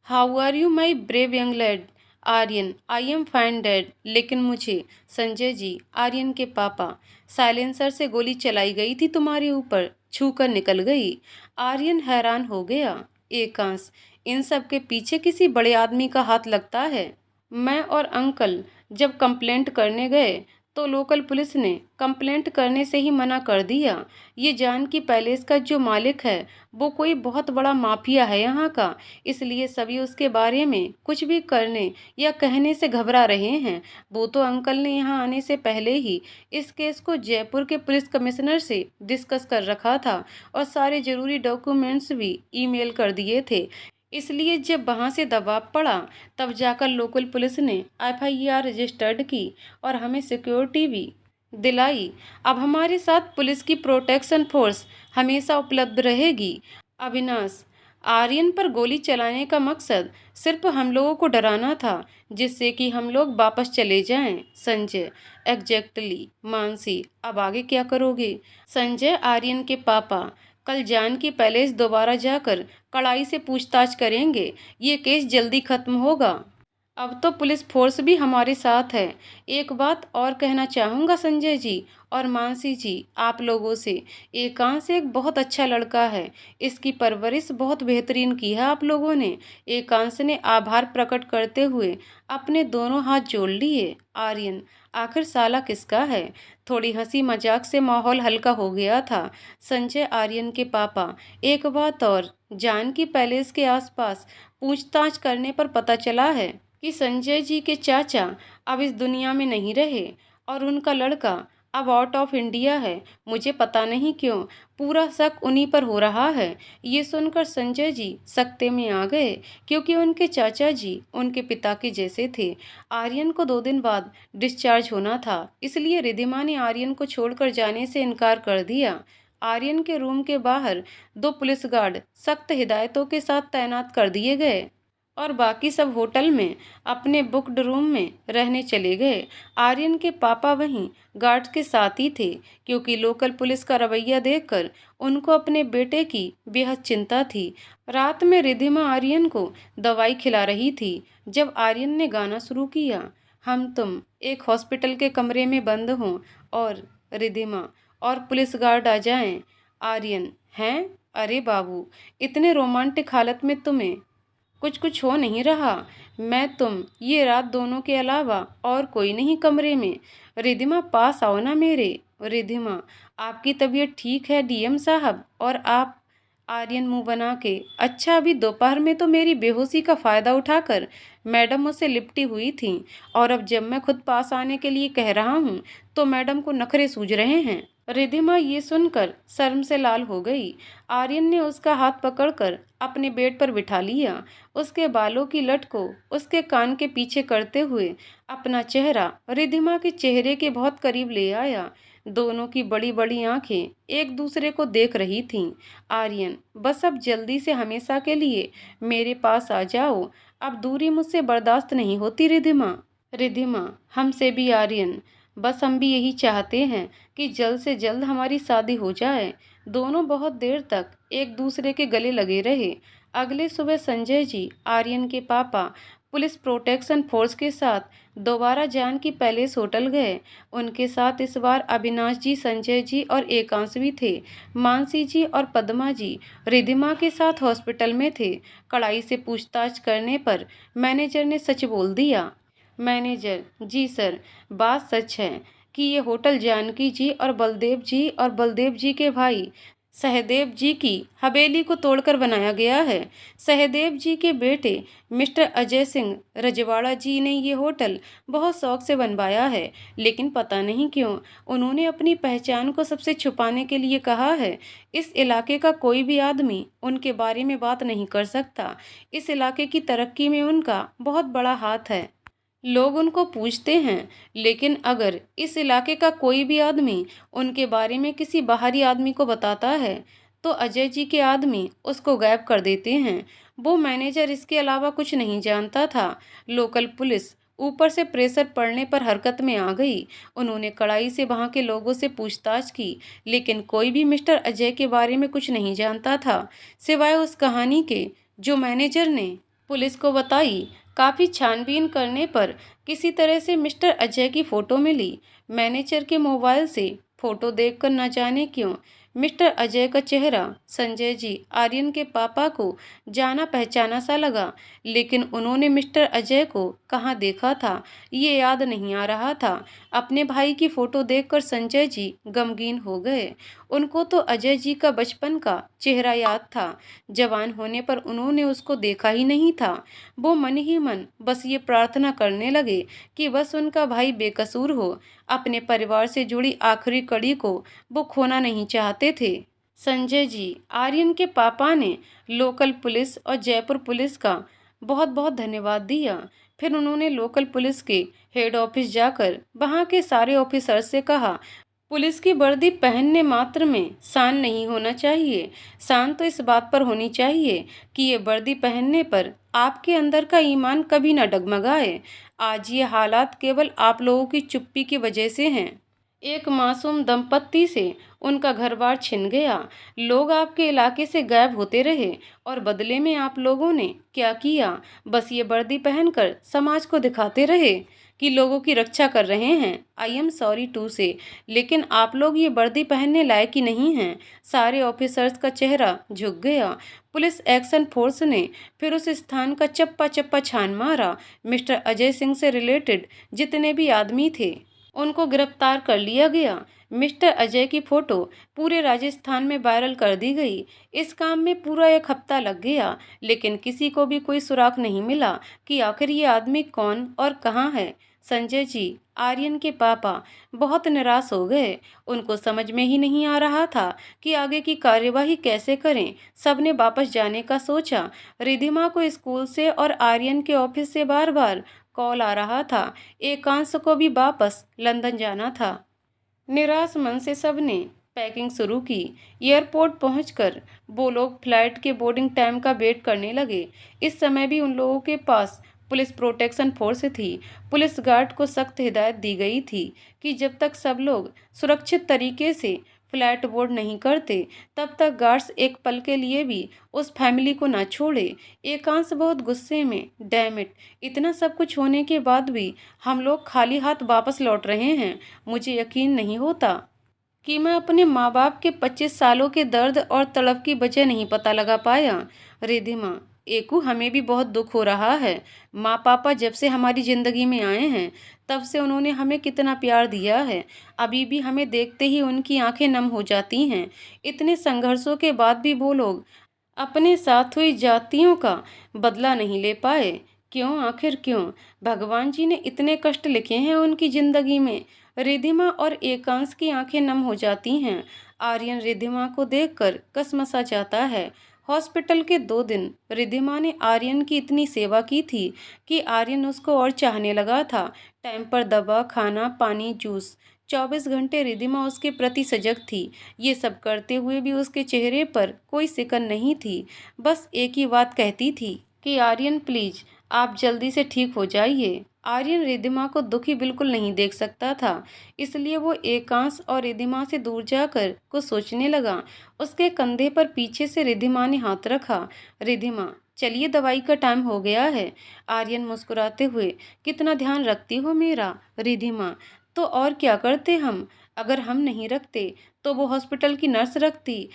how are you my brave young lad? Aryan, I am fine dad, लेकिन मुझे। संजय जी, आर्यन के पापा, साइलेंसर से गोली चलाई गई थी तुम्हारे ऊपर, छू कर निकल गई। आर्यन हैरान हो गया। एकांश, इन सब के पीछे किसी बड़े आदमी का हाथ लगता है। मैं और अंकल जब कंप्लेंट करने गए तो लोकल पुलिस ने कंप्लेंट करने से ही मना कर दिया। ये जान की पैलेस का जो मालिक है वो कोई बहुत बड़ा माफिया है यहाँ का, इसलिए सभी उसके बारे में कुछ भी करने या कहने से घबरा रहे हैं। वो तो अंकल ने यहाँ आने से पहले ही इस केस को जयपुर के पुलिस कमिश्नर से डिस्कस कर रखा था और सारे जरूरी डॉक्यूमेंट्स भी ईमेल कर दिए थे। इसलिए जब वहाँ से दबाव पड़ा तब जाकर लोकल पुलिस ने एफआईआर रजिस्टर्ड की और हमें सिक्योरिटी भी दिलाई। अब हमारे साथ पुलिस की प्रोटेक्शन फोर्स हमेशा उपलब्ध रहेगी। अविनाश, आर्यन पर गोली चलाने का मकसद सिर्फ हम लोगों को डराना था, जिससे कि हम लोग वापस चले जाएं। संजय, एग्जैक्टली। मानसी, अब आगे क्या करोगे? संजय, आर्यन के पापा कल जानकी पैलेस दोबारा जाकर कड़ाई से पूछताछ करेंगे। ये केस जल्दी खत्म होगा। अब तो पुलिस फोर्स भी हमारे साथ है। एक बात और कहना चाहूँगा संजय जी और मानसी जी, आप लोगों से, एकांश एक बहुत अच्छा लड़का है। इसकी परवरिश बहुत बेहतरीन की है आप लोगों ने। एकांश ने आभार प्रकट करते हुए अपने दोनों हाथ जोड़ लिए। आर्यन, आखिर साला किसका है? थोड़ी हंसी मजाक से माहौल हल्का हो गया था। संजय, आर्यन के पापा, एक बात और, जानकी पैलेस के आसपास पूछताछ करने पर पता चला है कि संजय जी के चाचा अब इस दुनिया में नहीं रहे और उनका लड़का अब आउट ऑफ इंडिया है। मुझे पता नहीं क्यों पूरा शक उन्हीं पर हो रहा है। ये सुनकर संजय जी सकते में आ गए, क्योंकि उनके चाचा जी उनके पिता के जैसे थे। आर्यन को 2 दिन बाद डिस्चार्ज होना था, इसलिए रिद्धिमा ने आर्यन को छोड़कर जाने से इनकार कर दिया। आर्यन के रूम के बाहर 2 पुलिस गार्ड सख्त हिदायतों के साथ तैनात कर दिए गए और बाकी सब होटल में अपने बुक्ड रूम में रहने चले गए। आर्यन के पापा वहीं गार्ड्स के साथ ही थे, क्योंकि लोकल पुलिस का रवैया देखकर उनको अपने बेटे की बेहद चिंता थी। रात में रिद्धिमा आर्यन को दवाई खिला रही थी जब आर्यन ने गाना शुरू किया। हम तुम एक हॉस्पिटल के कमरे में बंद हों और रिद्धिमा और पुलिस गार्ड आ जाएं। आर्यन, हैं? अरे बाबू, इतने रोमांटिक हालत में तुम्हें कुछ हो नहीं रहा। मैं तुम ये रात दोनों के अलावा और कोई नहीं कमरे में। रिद्धिमा, पास आओ ना मेरे। रिद्धिमा, आपकी तबीयत ठीक है डीएम साहब? और आप? आर्यन मुंह बना के, अच्छा, अभी दोपहर में तो मेरी बेहोशी का फ़ायदा उठाकर मैडम मुझसे लिपटी हुई थी, और अब जब मैं खुद पास आने के लिए कह रहा हूँ तो मैडम को नखरे सूझ रहे हैं। रिद्धिमा ये सुनकर शर्म से लाल हो गई। आर्यन ने उसका हाथ पकड़कर अपने बेड पर बिठा लिया। उसके बालों की लट को उसके कान के पीछे करते हुए अपना चेहरा रिद्धिमा के चेहरे के बहुत करीब ले आया। दोनों की बड़ी बड़ी आंखें एक दूसरे को देख रही थीं। आर्यन, बस अब जल्दी से हमेशा के लिए मेरे पास आ जाओ। अब दूरी मुझसे बर्दाश्त नहीं होती रिद्धिमा। रिद्धिमा, हमसे भी आर्यन, बस हम भी यही चाहते हैं कि जल्द से जल्द हमारी शादी हो जाए। दोनों बहुत देर तक एक दूसरे के गले लगे रहे। अगले सुबह संजय जी, आर्यन के पापा, पुलिस प्रोटेक्शन फोर्स के साथ दोबारा जानकी पैलेस होटल गए। उनके साथ इस बार अविनाश जी, संजय जी और एकांश भी थे। मानसी जी और पद्मा जी रिद्धिमा के साथ हॉस्पिटल में थे। कड़ाई से पूछताछ करने पर मैनेजर ने सच बोल दिया। मैनेजर जी, सर, बात सच है कि ये होटल जानकी जी और बलदेव जी के भाई सहदेव जी की हवेली को तोड़कर बनाया गया है। सहदेव जी के बेटे मिस्टर अजय सिंह रजवाड़ा जी ने ये होटल बहुत शौक से बनवाया है, लेकिन पता नहीं क्यों उन्होंने अपनी पहचान को सबसे छुपाने के लिए कहा है। इस इलाके का कोई भी आदमी उनके बारे में बात नहीं कर सकता। इस इलाके की तरक्की में उनका बहुत बड़ा हाथ है। लोग उनको पूछते हैं, लेकिन अगर इस इलाके का कोई भी आदमी उनके बारे में किसी बाहरी आदमी को बताता है तो अजय जी के आदमी उसको गायब कर देते हैं। वो मैनेजर इसके अलावा कुछ नहीं जानता था। लोकल पुलिस ऊपर से प्रेशर पड़ने पर हरकत में आ गई। उन्होंने कड़ाई से वहाँ के लोगों से पूछताछ की, लेकिन कोई भी मिस्टर अजय के बारे में कुछ नहीं जानता था, सिवाय उस कहानी के जो मैनेजर ने पुलिस को बताई। काफ़ी छानबीन करने पर किसी तरह से मिस्टर अजय की फ़ोटो मिली। मैनेजर के मोबाइल से फ़ोटो देखकर न जाने क्यों मिस्टर अजय का चेहरा संजय जी, आर्यन के पापा को जाना पहचाना सा लगा, लेकिन उन्होंने मिस्टर अजय को कहाँ देखा था ये याद नहीं आ रहा था। अपने भाई की फ़ोटो देखकर संजय जी गमगीन हो गए। उनको तो अजय जी का बचपन का चेहरा याद था, जवान होने पर उन्होंने उसको देखा ही नहीं था। वो मन ही मन बस ये प्रार्थना करने लगे कि बस उनका भाई बेकसूर हो। अपने परिवार से जुड़ी आखिरी कड़ी को वो खोना नहीं चाहते थे। संजय जी, आर्यन के पापा ने लोकल पुलिस और जयपुर पुलिस का बहुत बहुत धन्यवाद दिया। फिर उन्होंने लोकल पुलिस के हेड ऑफिस जाकर वहाँ के सारे ऑफिसर से कहा, पुलिस की वर्दी पहनने मात्र में शान नहीं होना चाहिए। शान तो इस बात पर होनी चाहिए कि ये वर्दी पहनने पर आपके अंदर का ईमान कभी ना डगमगाए। आज ये हालात केवल आप लोगों की चुप्पी की वजह से हैं। एक मासूम दंपत्ति से उनका घर-बार छिन गया। लोग आपके इलाके से गायब होते रहे और बदले में आप लोगों ने क्या किया? बस ये वर्दी पहनकर समाज को दिखाते रहे कि लोगों की रक्षा कर रहे हैं। आई एम सॉरी टू से, लेकिन आप लोग ये वर्दी पहनने लायक ही नहीं हैं। सारे ऑफिसर्स का चेहरा झुक गया। पुलिस एक्शन फोर्स ने फिर उस स्थान का चप्पा चप्पा छान मारा। मिस्टर अजय सिंह से रिलेटेड जितने भी आदमी थे उनको गिरफ्तार कर लिया गया। मिस्टर अजय की फोटो पूरे राजस्थान में वायरल कर दी गई। इस काम में पूरा एक हफ्ता लग गया, लेकिन किसी को भी कोई सुराग नहीं मिला कि आखिर ये आदमी कौन और कहाँ है। संजय जी, आर्यन के पापा बहुत निराश हो गए। उनको समझ में ही नहीं आ रहा था कि आगे की कार्यवाही कैसे करें। सबने वापस जाने का सोचा। रिधिमा को स्कूल से और आर्यन के ऑफिस से बार बार कॉल आ रहा था। एकांश को भी वापस लंदन जाना था। निराश मन से सबने पैकिंग शुरू की। एयरपोर्ट पहुंचकर वो लोग फ्लाइट के बोर्डिंग टाइम का वेट करने लगे। इस समय भी उन लोगों के पास पुलिस प्रोटेक्शन फोर्स थी। पुलिस गार्ड को सख्त हिदायत दी गई थी कि जब तक सब लोग सुरक्षित तरीके से फ्लैट बोर्ड नहीं करते तब तक गार्ड्स एक पल के लिए भी उस फैमिली को ना छोड़े। एकांश बहुत गुस्से में, डैम इट, इतना सब कुछ होने के बाद भी हम लोग खाली हाथ वापस लौट रहे हैं। मुझे यकीन नहीं होता कि मैं अपने माँ बाप के 25 सालों के दर्द और तड़प की वजह नहीं पता लगा पाया। रिधिमा, एकू, हमें भी बहुत दुख हो रहा है। माँ पापा जब से हमारी ज़िंदगी में आए हैं तब से उन्होंने हमें कितना प्यार दिया है। अभी भी हमें देखते ही उनकी आंखें नम हो जाती हैं। इतने संघर्षों के बाद भी वो लोग अपने साथ हुई जातियों का बदला नहीं ले पाए। क्यों, आखिर क्यों? भगवान जी ने इतने कष्ट लिखे हैं उनकी ज़िंदगी में। रिधिमा और एकांश की आंखें नम हो जाती हैं। आर्यन रिधिमा को देखकर कसमसा जाता है। हॉस्पिटल के 2 दिन रिधिमा ने आर्यन की इतनी सेवा की थी कि आर्यन उसको और चाहने लगा था। टाइम पर दवा, खाना, पानी, जूस, 24 घंटे रिधिमा उसके प्रति सजग थी। ये सब करते हुए भी उसके चेहरे पर कोई सिकन नहीं थी। बस एक ही बात कहती थी कि आर्यन प्लीज, आप जल्दी से ठीक हो जाइए। आर्यन रिधिमा को दुखी बिल्कुल नहीं देख सकता था, इसलिए वो एकांश और रिधिमा से दूर जाकर कुछ सोचने लगा। उसके कंधे पर पीछे से रिधिमा ने हाथ रखा। रिधिमा, चलिए, दवाई का टाइम हो गया है। आर्यन मुस्कुराते हुए, कितना ध्यान रखती हो मेरा। रिधिमा, तो और क्या करते हम? अगर हम नहीं रखते तो वो हॉस्पिटल की नर्स रखती।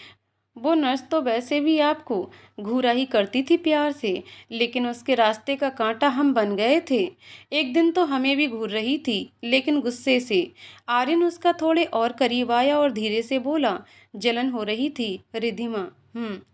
वो नर्स तो वैसे भी आपको घूरा ही करती थी प्यार से, लेकिन उसके रास्ते का कांटा हम बन गए थे। एक दिन तो हमें भी घूर रही थी, लेकिन गुस्से से। आर्यन उसका थोड़े और करीब आया और धीरे से बोला, जलन हो रही थी रिधिमा।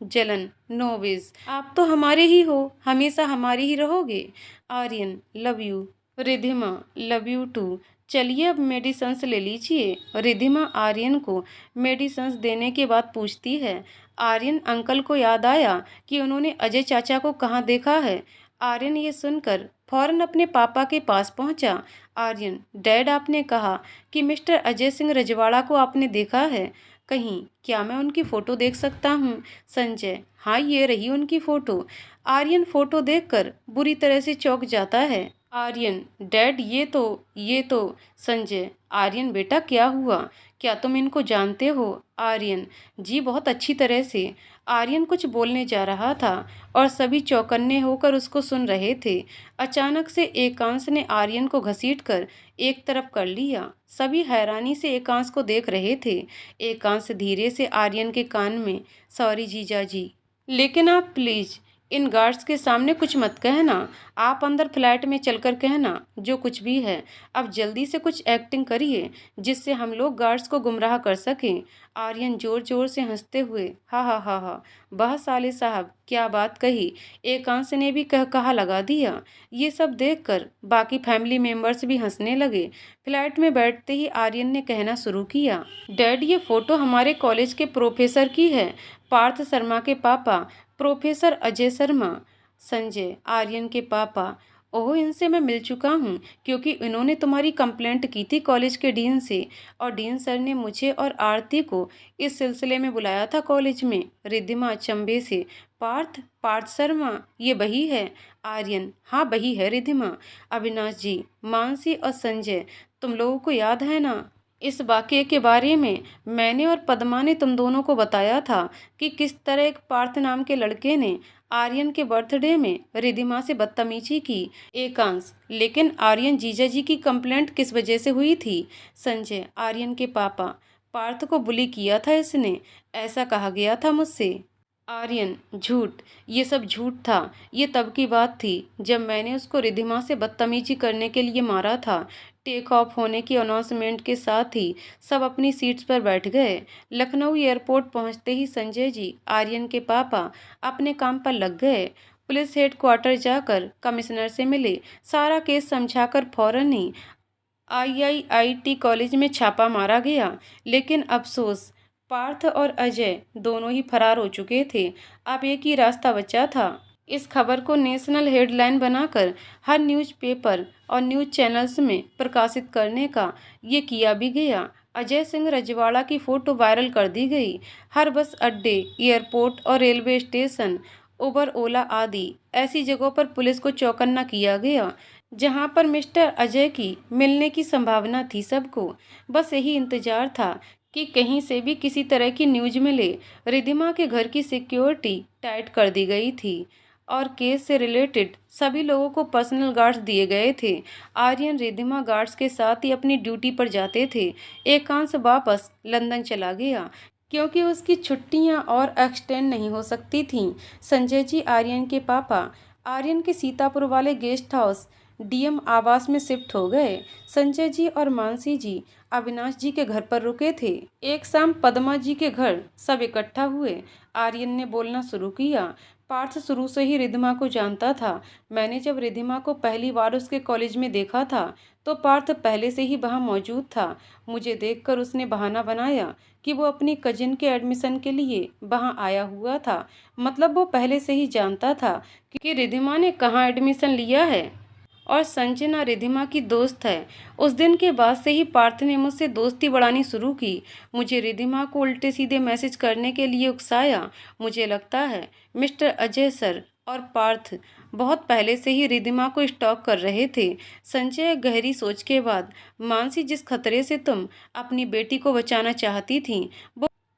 जलन, नो वेज। आप तो हमारे ही हो, हमेशा हमारे ही रहोगे। Aryan, love you. Ridhima, love you too. चलिए, अब मेडिसन्स ले लीजिए। रिधिमा आर्यन को मेडिसन्स देने के बाद पूछती है। आर्यन अंकल को याद आया कि उन्होंने अजय चाचा को कहाँ देखा है। आर्यन ये सुनकर फौरन अपने पापा के पास पहुंचा। आर्यन, डैड, आपने कहा कि मिस्टर अजय सिंह रजवाड़ा को आपने देखा है कहीं, क्या मैं उनकी फ़ोटो देख सकता हूँ? संजय, हाँ, ये रही उनकी फ़ोटो। आर्यन फ़ोटो देखकर बुरी तरह से चौंक जाता है। आर्यन, डैड, ये तो। संजय, आर्यन बेटा, क्या हुआ? क्या तुम इनको जानते हो? आर्यन, जी, बहुत अच्छी तरह से। आर्यन कुछ बोलने जा रहा था और सभी चौकन्ने होकर उसको सुन रहे थे। अचानक से एकांश ने आर्यन को घसीटकर एक तरफ कर लिया। सभी हैरानी से एकांश को देख रहे थे। एकांश धीरे से आर्यन के कान में, सॉरी जीजा जी, लेकिन आप प्लीज इन गार्ड्स के सामने कुछ मत कहना। आप अंदर फ्लैट में चलकर कहना जो कुछ भी है। अब जल्दी से कुछ एक्टिंग करिए जिससे हम लोग गार्ड्स को गुमराह कर सकें। आर्यन जोर जोर से हंसते हुए हा हा हा हा, वाह साले साहब क्या बात कही। एकांश ने भी कहा लगा दिया। ये सब देखकर बाकी फैमिली मेंबर्स भी हंसने लगे। फ्लैट में बैठते ही आर्यन ने कहना शुरू किया, डैड ये फोटो हमारे कॉलेज के प्रोफेसर की है, पार्थ शर्मा के पापा प्रोफेसर अजय शर्मा। संजय, आर्यन के पापा। ओह, इनसे मैं मिल चुका हूँ क्योंकि इन्होंने तुम्हारी कंप्लेंट की थी कॉलेज के डीन से, और डीन सर ने मुझे और आरती को इस सिलसिले में बुलाया था कॉलेज में। रिद्धिमा अचंभे से, पार्थ पार्थ शर्मा, ये वही है? आर्यन, हाँ वही है रिद्धिमा। अविनाश जी, मानसी और संजय, तुम लोगों को याद है ना इस वाकये के बारे में? मैंने और पद्मा ने तुम दोनों को बताया था कि किस तरह एक पार्थ नाम के लड़के ने आर्यन के बर्थडे में रिद्धिमा से बदतमीजी की। एकांश, लेकिन आर्यन जीजा जी की कंप्लेंट किस वजह से हुई थी? संजय, आर्यन के पापा, पार्थ को बुली किया था इसने, ऐसा कहा गया था मुझसे। आर्यन, झूठ, ये सब झूठ था। ये तब की बात थी जब मैंने उसको रिद्धिमा से बदतमीजी करने के लिए मारा था। टेक ऑफ होने की अनाउंसमेंट के साथ ही सब अपनी सीट्स पर बैठ गए। लखनऊ एयरपोर्ट पहुंचते ही संजय जी, आर्यन के पापा, अपने काम पर लग गए। पुलिस हेडक्वार्टर जाकर कमिश्नर से मिले। सारा केस समझाकर फौरन ही आईआईआईटी कॉलेज में छापा मारा गया। लेकिन अफसोस, पार्थ और अजय दोनों ही फरार हो चुके थे। अब एक ही रास्ता बचा था। इस खबर को नेशनल हेडलाइन बनाकर हर न्यूज़पेपर और न्यूज़ चैनल्स में प्रकाशित करने का ये किया भी गया। अजय सिंह रजवाड़ा की फ़ोटो वायरल कर दी गई। हर बस अड्डे, एयरपोर्ट और रेलवे स्टेशन, उबर ओला आदि ऐसी जगहों पर पुलिस को चौकन्ना किया गया जहां पर मिस्टर अजय की मिलने की संभावना थी। सबको बस यही इंतजार था कि कहीं से भी किसी तरह की न्यूज मिले। रिद्धिमा के घर की सिक्योरिटी टाइट कर दी गई थी और केस से रिलेटेड सभी लोगों को पर्सनल गार्ड्स दिए गए थे। आर्यन रिद्धिमा गार्ड्स के साथ ही अपनी ड्यूटी पर जाते थे। एकांश वापस लंदन चला गया क्योंकि उसकी छुट्टियां और एक्सटेंड नहीं हो सकती थीं। संजय जी, आर्यन के पापा, आर्यन के सीतापुर वाले गेस्ट हाउस डीएम आवास में शिफ्ट हो गए। संजय जी और मानसी जी अविनाश जी के घर पर रुके थे। एक शाम पद्मा जी के घर सब इकट्ठा हुए। आर्यन ने बोलना शुरू किया, पार्थ शुरू से ही रिद्धिमा को जानता था। मैंने जब रिद्धिमा को पहली बार उसके कॉलेज में देखा था तो पार्थ पहले से ही वहाँ मौजूद था। मुझे देखकर उसने बहाना बनाया कि वो अपनी कजिन के एडमिशन के लिए वहाँ आया हुआ था। मतलब वो पहले से ही जानता था कि रिद्धिमा ने कहाँ एडमिशन लिया है और संजना रिद्धिमा की दोस्त है। उस दिन के बाद से ही पार्थ ने मुझसे दोस्ती बढ़ानी शुरू की। मुझे रिद्धिमा को उल्टे सीधे मैसेज करने के लिए उकसाया। मुझे लगता है मिस्टर अजय सर और पार्थ बहुत पहले से ही रिद्धिमा को स्टॉक कर रहे थे। संजय, गहरी सोच के बाद, मानसी, जिस खतरे से तुम अपनी बेटी को बचाना चाहती थी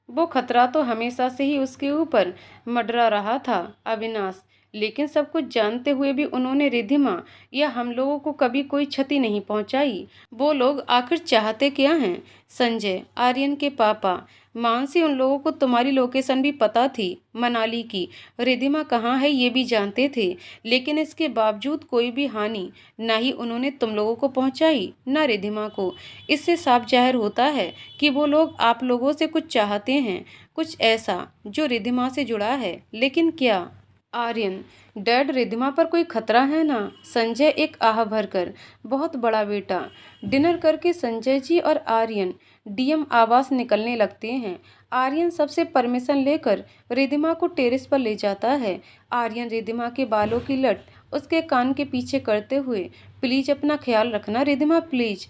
वो खतरा तो हमेशा से ही उसके ऊपर मंडरा रहा था। अविनाश, लेकिन सब कुछ जानते हुए भी उन्होंने रिद्धिमा या हम लोगों को कभी कोई क्षति नहीं पहुंचाई। वो लोग आखिर चाहते क्या हैं? संजय, आर्यन के पापा, मानसी, उन लोगों को तुम्हारी लोकेशन भी पता थी, मनाली की। रिद्धिमा कहाँ है ये भी जानते थे, लेकिन इसके बावजूद कोई भी हानि ना ही उन्होंने तुम लोगों को पहुंचाई ना रिद्धिमा को। इससे साफ जाहिर होता है कि वो लोग आप लोगों से कुछ चाहते हैं, कुछ ऐसा जो रिद्धिमा से जुड़ा है। लेकिन क्या? आर्यन, डैड, रिद्धिमा पर कोई खतरा है ना? संजय, एक आह भरकर, बहुत बड़ा बेटा। डिनर करके संजय जी और आर्यन डीएम आवास निकलने लगते हैं। आर्यन सबसे परमिशन लेकर रिद्धिमा को टेरेस पर ले जाता है। आर्यन रिद्धिमा के बालों की लट उसके कान के पीछे करते हुए, प्लीज अपना ख्याल रखना रिद्धिमा, प्लीज।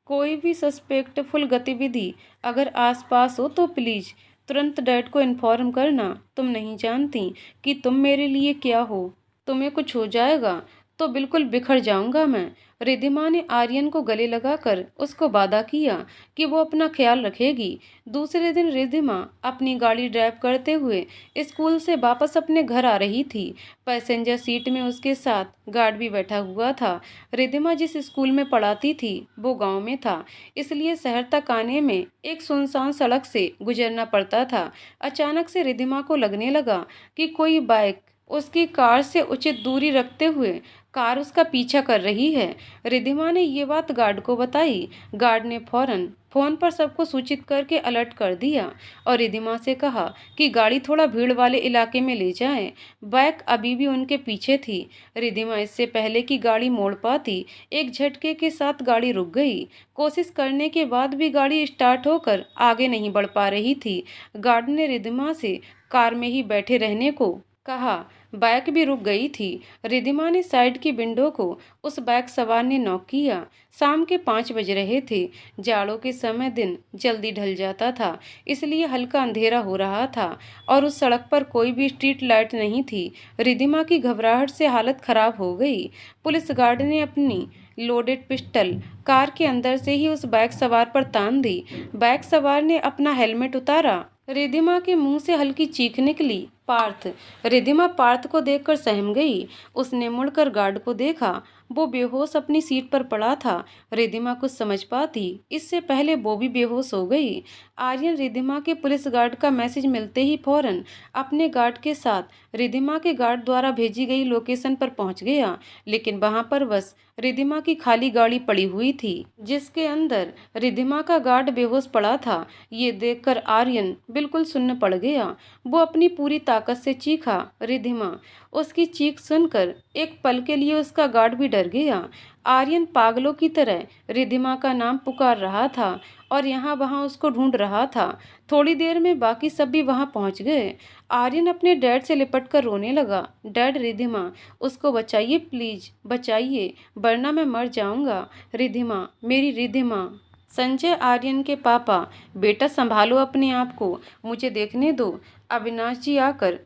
कोई भी सस्पेक्टफुल गतिविधि अगर आसपास हो तो प्लीज तुरंत डैड को इन्फॉर्म करना। तुम नहीं जानती कि तुम मेरे लिए क्या हो। तुम्हें कुछ हो जाएगा तो बिल्कुल बिखर जाऊंगा मैं। रिद्धिमा ने आर्यन को गले लगाकर उसको वादा किया कि वो अपना ख्याल रखेगी। दूसरे दिन रिद्धिमा अपनी गाड़ी ड्राइव करते हुए स्कूल से वापस अपने घर आ रही थी। पैसेंजर सीट में उसके साथ गार्ड भी बैठा हुआ था। रिद्धिमा जिस स्कूल में पढ़ाती थी वो गांव में था, इसलिए शहर तक आने में एक सुनसान सड़क से गुजरना पड़ता था। अचानक से रिद्धिमा को लगने लगा कि कोई बाइक उसकी कार से उचित दूरी रखते हुए कार उसका पीछा कर रही है। रिद्धिमा ने ये बात गार्ड को बताई। गार्ड ने फौरन फोन पर सबको सूचित करके अलर्ट कर दिया और रिद्धिमा से कहा कि गाड़ी थोड़ा भीड़ वाले इलाके में ले जाएं। बाइक अभी भी उनके पीछे थी। रिद्धिमा इससे पहले कि गाड़ी मोड़ पाती, एक झटके के साथ गाड़ी रुक गई। कोशिश करने के बाद भी गाड़ी स्टार्ट होकर आगे नहीं बढ़ पा रही थी। गार्ड ने रिद्धिमा से कार में ही बैठे रहने को कहा। बाइक भी रुक गई थी। रिद्धिमा ने साइड की विंडो को उस बाइक सवार ने नॉक किया। शाम के 5 बज रहे थे। जाड़ों के समय दिन जल्दी ढल जाता था, इसलिए हल्का अंधेरा हो रहा था और उस सड़क पर कोई भी स्ट्रीट लाइट नहीं थी। रिद्धिमा की घबराहट से हालत खराब हो गई। पुलिस गार्ड ने अपनी लोडेड पिस्टल कार के अंदर से ही उस बाइक सवार पर तान दी। बाइक सवार ने अपना हेलमेट उतारा। रिद्धिमा के मुंह से हल्की चीख निकली। पार्थ। रिद्धिमा पार्थ को देखकर सहम गई। उसने मुड़कर गार्ड को देखा। वो बेहोश अपनी सीट पर पड़ा था। रिद्धिमा कुछ समझ पाती इससे पहले वो भी बेहोश हो गई। आर्यन रिद्धिमा के पुलिस गार्ड का मैसेज मिलते ही फौरन अपने गार्ड के साथ रिद्धिमा के गार्ड द्वारा भेजी गई लोकेशन पर पहुंच गया, लेकिन वहां पर बस रिद्धिमा की खाली गाड़ी पड़ी हुई थी, जिसके अंदर रिद्धिमा का गार्ड बेहोश पड़ा था। ये देखकर आर्यन बिल्कुल सुन्न पड़ गया। वो अपनी पूरी ताकत से चीखा, रिद्धिमा। उसकी चीख सुनकर एक पल के लिए उसका गार्ड भी डर गया। आर्यन पागलों की तरह रिद्धिमा का नाम पुकार रहा था और यहाँ वहाँ उसको ढूंढ रहा था। थोड़ी देर में बाकी सब भी वहाँ पहुँच गए। आर्यन अपने डैड से लिपट कर रोने लगा। डैड, रिद्धिमा, उसको बचाइए प्लीज, बचाइए, वरना मैं मर जाऊंगा। रिद्धिमा, मेरी रिद्धिमा। संजय आर्यन के पापा, बेटा संभालो अपने आप को, मुझे देखने दो। अविनाश जी आकर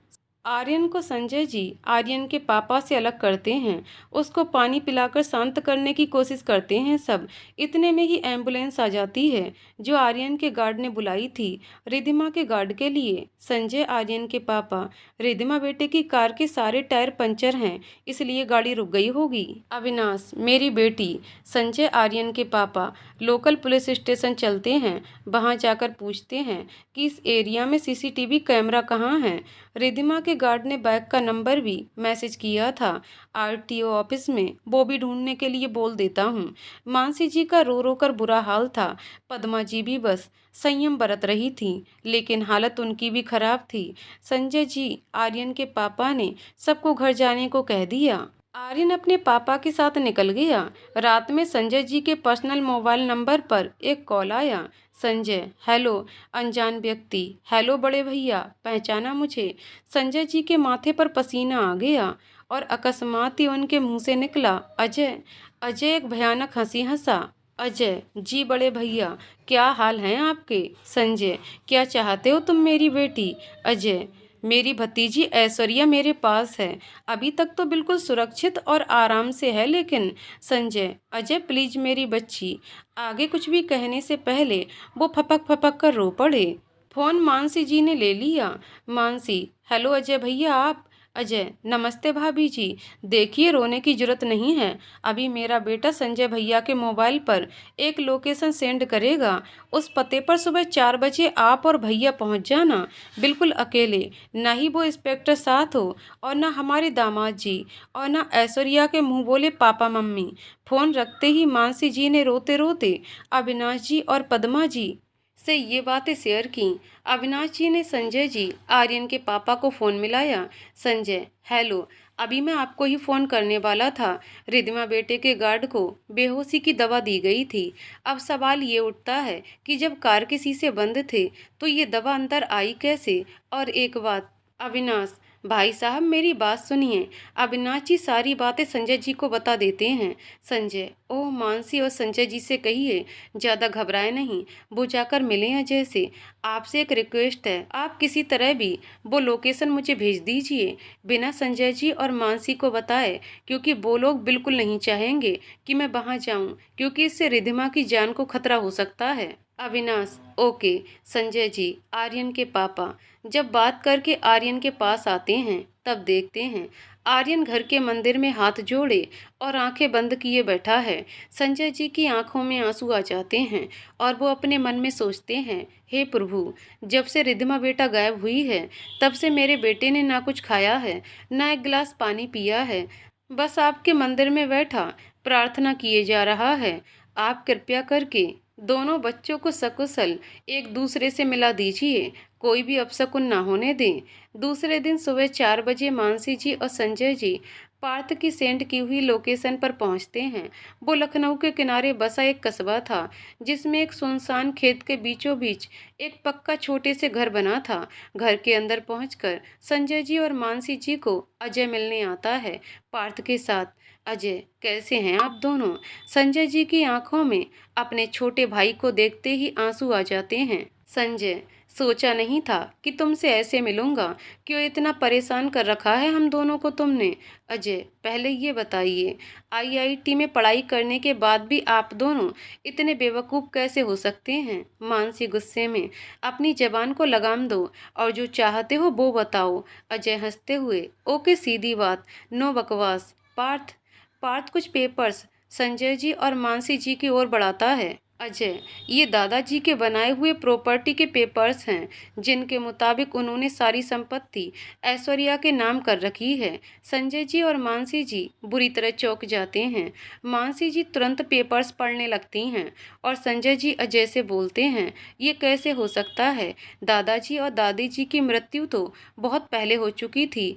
आर्यन को संजय जी आर्यन के पापा से अलग करते हैं। उसको पानी पिलाकर शांत करने की कोशिश करते हैं सब। इतने में ही एम्बुलेंस आ जाती है जो आर्यन के गार्ड ने बुलाई थी रिद्धिमा के गार्ड के लिए। संजय आर्यन के पापा, रिद्धिमा बेटे की कार के सारे टायर पंचर हैं, इसलिए गाड़ी रुक गई होगी। अविनाश, मेरी बेटी। संजय आर्यन के पापा लोकल पुलिस स्टेशन चलते हैं। वहां जाकर पूछते हैं कि इस एरिया में सीसीटीवी कैमरा कहाँ है। रिद्धिमा के गार्ड ने बाइक का नंबर भी मैसेज किया था आरटीओ ऑफिस में, वो भी ढूंढने के लिए बोल देता हूँ। मानसी जी का रो रो कर बुरा हाल था। पद्मा जी भी बस संयम बरत रही थी, लेकिन हालत उनकी भी खराब थी। संजय जी आर्यन के पापा ने सबको घर जाने को कह दिया। आर्यन अपने पापा के साथ निकल गया। रात में संजय जी के पर्सनल मोबाइल नंबर पर एक कॉल आया। संजय, हेलो। अनजान व्यक्ति, हेलो बड़े भैया, पहचाना मुझे? संजय जी के माथे पर पसीना आ गया और अकस्मात ही उनके मुंह से निकला, अजय। अजय एक भयानक हंसी हंसा। अजय, जी बड़े भैया, क्या हाल हैं आपके? संजय, क्या चाहते हो तुम मेरी बेटी? अजय, मेरी भतीजी ऐश्वर्या मेरे पास है, अभी तक तो बिल्कुल सुरक्षित और आराम से है, लेकिन संजय, अजय प्लीज मेरी बच्ची। आगे कुछ भी कहने से पहले वो फपक फपक कर रो पड़े। फोन मानसी जी ने ले लिया। मानसी, हेलो अजय भैया, आप? अजय, नमस्ते भाभी जी। देखिए, रोने की जरूरत नहीं है। अभी मेरा बेटा संजय भैया के मोबाइल पर एक लोकेशन सेंड करेगा। उस पते पर सुबह 4 बजे आप और भैया पहुंच जाना, बिल्कुल अकेले। ना ही वो इंस्पेक्टर साथ हो और ना हमारे दामाद जी और ना ऐश्वर्या के मुंह बोले पापा मम्मी। फोन रखते ही मानसी जी ने रोते रोते अविनाश जी और पद्मा जी से ये बातें शेयर की। अविनाश जी ने संजय जी आर्यन के पापा को फ़ोन मिलाया। संजय, हेलो, अभी मैं आपको ही फ़ोन करने वाला था। रिद्धिमा बेटे के गार्ड को बेहोशी की दवा दी गई थी। अब सवाल ये उठता है कि जब कार के शीशे बंद थे तो ये दवा अंदर आई कैसे? और एक बात, अविनाश भाई साहब, मेरी बात सुनिए। अविनाश जी सारी बातें संजय जी को बता देते हैं। संजय, ओह मानसी और संजय जी से कहिए ज़्यादा घबराए नहीं, वो जाकर मिलें अजय से। आपसे एक रिक्वेस्ट है, आप किसी तरह भी वो लोकेशन मुझे भेज दीजिए, बिना संजय जी और मानसी को बताए, क्योंकि वो लोग बिल्कुल नहीं चाहेंगे कि मैं वहाँ जाऊँ, क्योंकि इससे रिद्धिमा की जान को खतरा हो सकता है। अविनाश, ओके। संजय जी आर्यन के पापा जब बात करके आर्यन के पास आते हैं तब देखते हैं आर्यन घर के मंदिर में हाथ जोड़े और आंखें बंद किए बैठा है। संजय जी की आंखों में आंसू आ जाते हैं और वो अपने मन में सोचते हैं, हे प्रभु, जब से रिद्धिमा बेटा गायब हुई है तब से मेरे बेटे ने ना कुछ खाया है, ना एक गिलास पानी पिया है। बस आपके मंदिर में बैठा प्रार्थना किए जा रहा है। आप कृपया करके दोनों बच्चों को सकुशल एक दूसरे से मिला दीजिए, कोई भी अपशकुन ना होने दें। दूसरे दिन सुबह 4 बजे मानसी जी और संजय जी पार्थ की सेंड की हुई लोकेशन पर पहुंचते हैं। वो लखनऊ के किनारे बसा एक कस्बा था, जिसमें एक सुनसान खेत के बीचों बीच एक पक्का छोटे से घर बना था। घर के अंदर पहुंचकर संजय जी और मानसी जी को अजय मिलने आता है पार्थ के साथ। अजय, कैसे हैं आप दोनों? संजय जी की आंखों में अपने छोटे भाई को देखते ही आंसू आ जाते हैं। संजय, सोचा नहीं था कि तुमसे ऐसे मिलूंगा। क्यों इतना परेशान कर रखा है हम दोनों को तुमने? अजय, पहले ये बताइए, आईआईटी में पढ़ाई करने के बाद भी आप दोनों इतने बेवकूफ़ कैसे हो सकते हैं? मानसी गुस्से में, अपनी जबान को लगाम दो और जो चाहते हो वो बताओ। अजय हंसते हुए, ओके, सीधी बात, नो बकवास। पार्थ पार्थ कुछ पेपर्स संजय जी और मानसी जी की ओर बढ़ाता है। अजय, ये दादाजी के बनाए हुए प्रॉपर्टी के पेपर्स हैं, जिनके मुताबिक उन्होंने सारी संपत्ति ऐश्वर्या के नाम कर रखी है। संजय जी और मानसी जी बुरी तरह चौंक जाते हैं। मानसी जी तुरंत पेपर्स पढ़ने लगती हैं और संजय जी अजय से बोलते हैं, ये कैसे हो सकता है? दादाजी और दादी जी की मृत्यु तो बहुत पहले हो चुकी थी।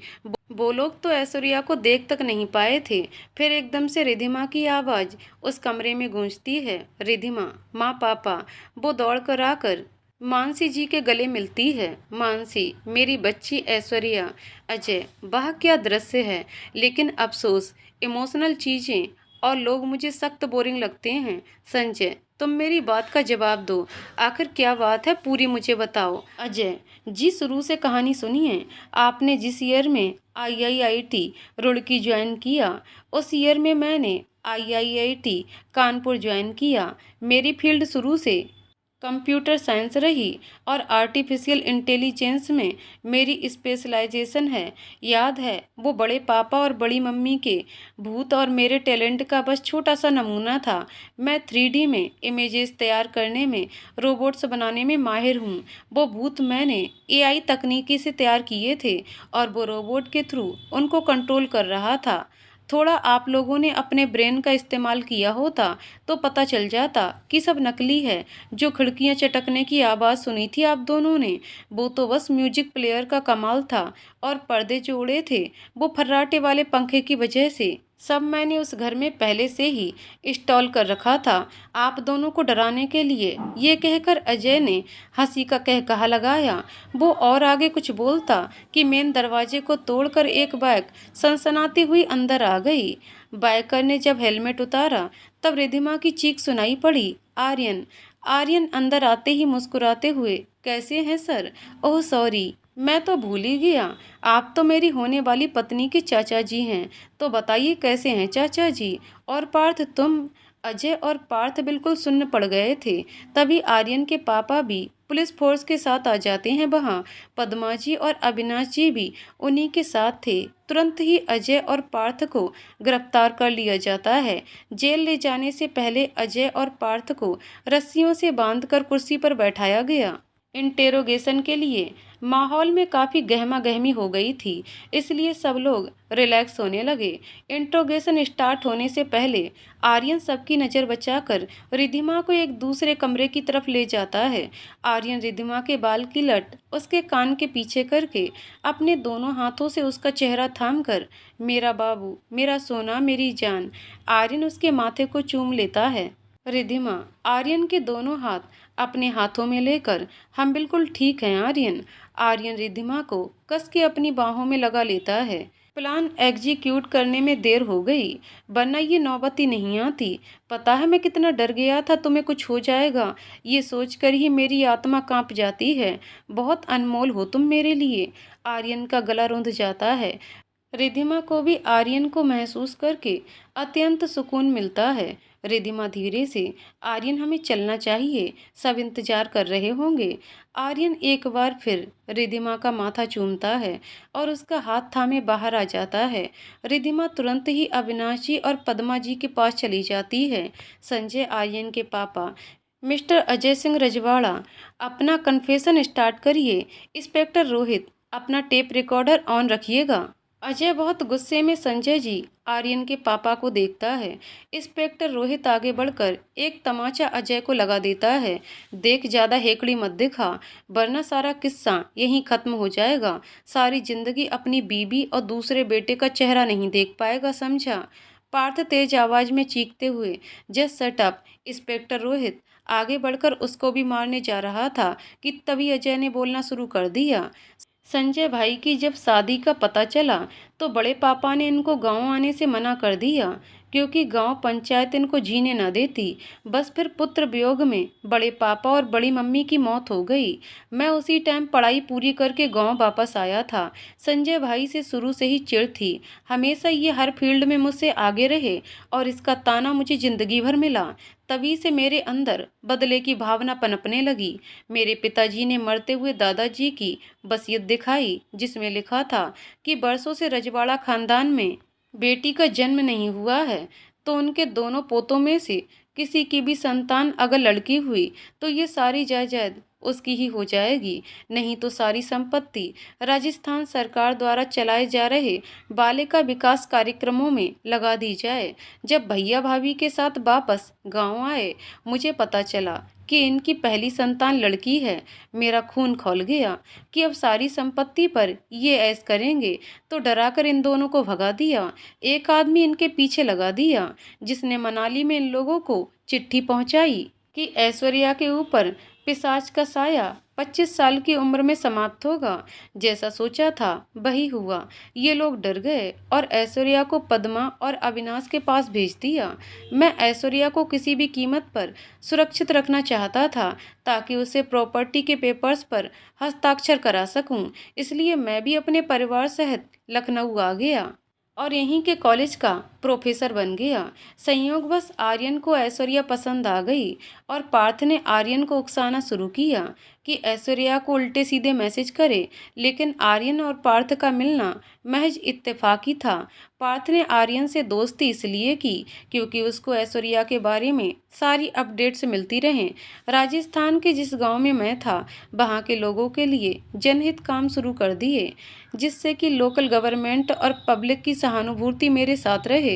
वो लोग तो ऐश्वर्या को देख तक नहीं पाए थे। फिर एकदम से रिद्धिमा की आवाज़ उस कमरे में गूंजती है, रिद्धिमा, माँ, पापा। वो दौड़ कर आकर मानसी जी के गले मिलती है। मानसी, मेरी बच्ची ऐश्वर्या। अजय, वाह क्या दृश्य है, लेकिन अफसोस, इमोशनल चीज़ें और लोग मुझे सख्त बोरिंग लगते हैं। संजय, तुम मेरी बात का जवाब दो, आखिर क्या बात है, पूरी मुझे बताओ। अजय जी, शुरू से कहानी सुनिए। आपने जिस ईयर में आईआईटी रुड़की ज्वाइन किया, उस ईयर में मैंने आईआईटी कानपुर ज्वाइन किया। मेरी फील्ड शुरू से कंप्यूटर साइंस रही और आर्टिफिशियल इंटेलिजेंस में मेरी स्पेशलाइजेशन है। याद है वो बड़े पापा और बड़ी मम्मी के भूत और मेरे टैलेंट का बस छोटा सा नमूना था। मैं 3D में इमेजेस तैयार करने में, रोबोट्स बनाने में माहिर हूँ। वो भूत मैंने एआई तकनीकी से तैयार किए थे और वो रोबोट के थ्रू उनको कंट्रोल कर रहा था। थोड़ा आप लोगों ने अपने ब्रेन का इस्तेमाल किया होता तो पता चल जाता कि सब नकली है। जो खिड़कियां चटकने की आवाज़ सुनी थी आप दोनों ने, वो तो बस म्यूजिक प्लेयर का कमाल था। और पर्दे जो उड़े थे वो फर्राटे वाले पंखे की वजह से। सब मैंने उस घर में पहले से ही इंस्टॉल कर रखा था, आप दोनों को डराने के लिए। ये कहकर अजय ने हंसी का कहकहा लगाया। वो और आगे कुछ बोलता कि मेन दरवाजे को तोड़कर एक बाइक सनसनाती हुई अंदर आ गई। बाइकर ने जब हेलमेट उतारा तब रिद्धिमा की चीख सुनाई पड़ी, आर्यन। आर्यन अंदर आते ही मुस्कुराते हुए, कैसे हैं सर? ओह सॉरी, मैं तो भूल ही गया, आप तो मेरी होने वाली पत्नी के चाचा जी हैं। तो बताइए कैसे हैं चाचा जी? और पार्थ तुम? अजय और पार्थ बिल्कुल सुन्न पड़ गए थे। तभी आर्यन के पापा भी पुलिस फोर्स के साथ आ जाते हैं वहाँ। पद्मा जी और अविनाश जी भी उन्हीं के साथ थे। तुरंत ही अजय और पार्थ को गिरफ्तार कर लिया जाता है। जेल ले जाने से पहले अजय और पार्थ को रस्सियों से बांधकर कुर्सी पर बैठाया गया। इंटेरोगेशन के लिए माहौल में काफ़ी गहमा गहमी हो गई थी, इसलिए सब लोग रिलैक्स होने लगे। इंट्रोगेशन स्टार्ट होने से पहले आर्यन सबकी नज़र बचाकर रिद्धिमा को एक दूसरे कमरे की तरफ ले जाता है। आर्यन रिद्धिमा के बाल की लट उसके कान के पीछे करके अपने दोनों हाथों से उसका चेहरा थामकर, मेरा बाबू, मेरा सोना, मेरी जान, आर्यन उसके माथे को चूम लेता है। रिद्धिमा आर्यन के दोनों हाथ अपने हाथों में लेकर, हम बिल्कुल ठीक हैं आर्यन। आर्यन रिद्धिमा को कस के अपनी बाहों में लगा लेता है। प्लान एग्जीक्यूट करने में देर हो गई, वरना ये नौबत ही नहीं आती। पता है मैं कितना डर गया था तुम्हें कुछ हो जाएगा, ये सोचकर ही मेरी आत्मा कांप जाती है। बहुत अनमोल हो तुम मेरे लिए। आर्यन का गला रुंध जाता है। रिद्धिमा को भी आर्यन को महसूस करके अत्यंत सुकून मिलता है। रिधिमा धीरे से। आर्यन हमें चलना चाहिए, सब इंतजार कर रहे होंगे। आर्यन एक बार फिर रिधिमा का माथा चूमता है और उसका हाथ थामे बाहर आ जाता है। रिधिमा तुरंत ही अविनाश जी और पद्मा जी के पास चली जाती है। संजय आर्यन के पापा मिस्टर अजय सिंह रजवाड़ा, अपना कन्फेशन स्टार्ट करिए। इंस्पेक्टर रोहित, अपना टेप रिकॉर्डर ऑन रखिएगा। अजय बहुत गुस्से में संजय जी आर्यन के पापा को देखता है। इंस्पेक्टर रोहित आगे बढ़कर एक तमाचा अजय को लगा देता है। देख, ज्यादा हेकड़ी मत दिखा, वरना सारा किस्सा यहीं खत्म हो जाएगा। सारी जिंदगी अपनी बीबी और दूसरे बेटे का चेहरा नहीं देख पाएगा, समझा? पार्थ तेज आवाज में चीखते हुए, just shut up. Inspector Rohit आगे बढ़कर उसको भी मारने जा रहा था कि तभी अजय ने बोलना शुरू कर दिया। संजय भाई की जब शादी का पता चला तो बड़े पापा ने इनको गांव आने से मना कर दिया, क्योंकि गांव पंचायत इनको जीने न देती। बस फिर पुत्र वियोग में बड़े पापा और बड़ी मम्मी की मौत हो गई। मैं उसी टाइम पढ़ाई पूरी करके गांव वापस आया था। संजय भाई से शुरू से ही चिढ़ थी, हमेशा ये हर फील्ड में मुझसे आगे रहे और इसका ताना मुझे जिंदगी भर मिला। तभी से मेरे अंदर बदले की भावना पनपने लगी। मेरे पिताजी ने मरते हुए दादाजी की वसीयत दिखाई, जिसमें लिखा था कि बरसों से रजवाड़ा खानदान में बेटी का जन्म नहीं हुआ है, तो उनके दोनों पोतों में से किसी की भी संतान अगर लड़की हुई तो ये सारी जायदाद उसकी ही हो जाएगी, नहीं तो सारी संपत्ति राजस्थान सरकार द्वारा चलाए जा रहे बालिका विकास कार्यक्रमों में लगा दी जाए। जब भैया भाभी के साथ वापस गांव आए, मुझे पता चला कि इनकी पहली संतान लड़की है। मेरा खून खौल गया कि अब सारी संपत्ति पर ये ऐश करेंगे, तो डराकर इन दोनों को भगा दिया। एक आदमी इनके पीछे लगा दिया, जिसने मनाली में इन लोगों को चिट्ठी पहुंचाई कि ऐश्वर्या के ऊपर पिशाच का साया 25 साल की उम्र में समाप्त होगा। जैसा सोचा था वही हुआ। ये लोग डर गए और ऐश्वर्या को पद्मा और अविनाश के पास भेज दिया। मैं ऐश्वर्या को किसी भी कीमत पर सुरक्षित रखना चाहता था, ताकि उसे प्रॉपर्टी के पेपर्स पर हस्ताक्षर करा सकूं। इसलिए मैं भी अपने परिवार सहित लखनऊ आ गया और यहीं के कॉलेज का प्रोफेसर बन गया। संयोगवश आर्यन को ऐश्वर्या पसंद आ गई और पार्थ ने आर्यन को उकसाना शुरू किया कि ऐश्वर्या को उल्टे सीधे मैसेज करे, लेकिन आर्यन और पार्थ का मिलना महज इत्तेफाकी था। पार्थ ने आर्यन से दोस्ती इसलिए की क्योंकि उसको ऐश्वर्या के बारे में सारी अपडेट्स मिलती रहें। राजस्थान के जिस गांव में मैं था, वहां के लोगों के लिए जनहित काम शुरू कर दिए, जिससे कि लोकल गवर्नमेंट और पब्लिक की सहानुभूति मेरे साथ रहे।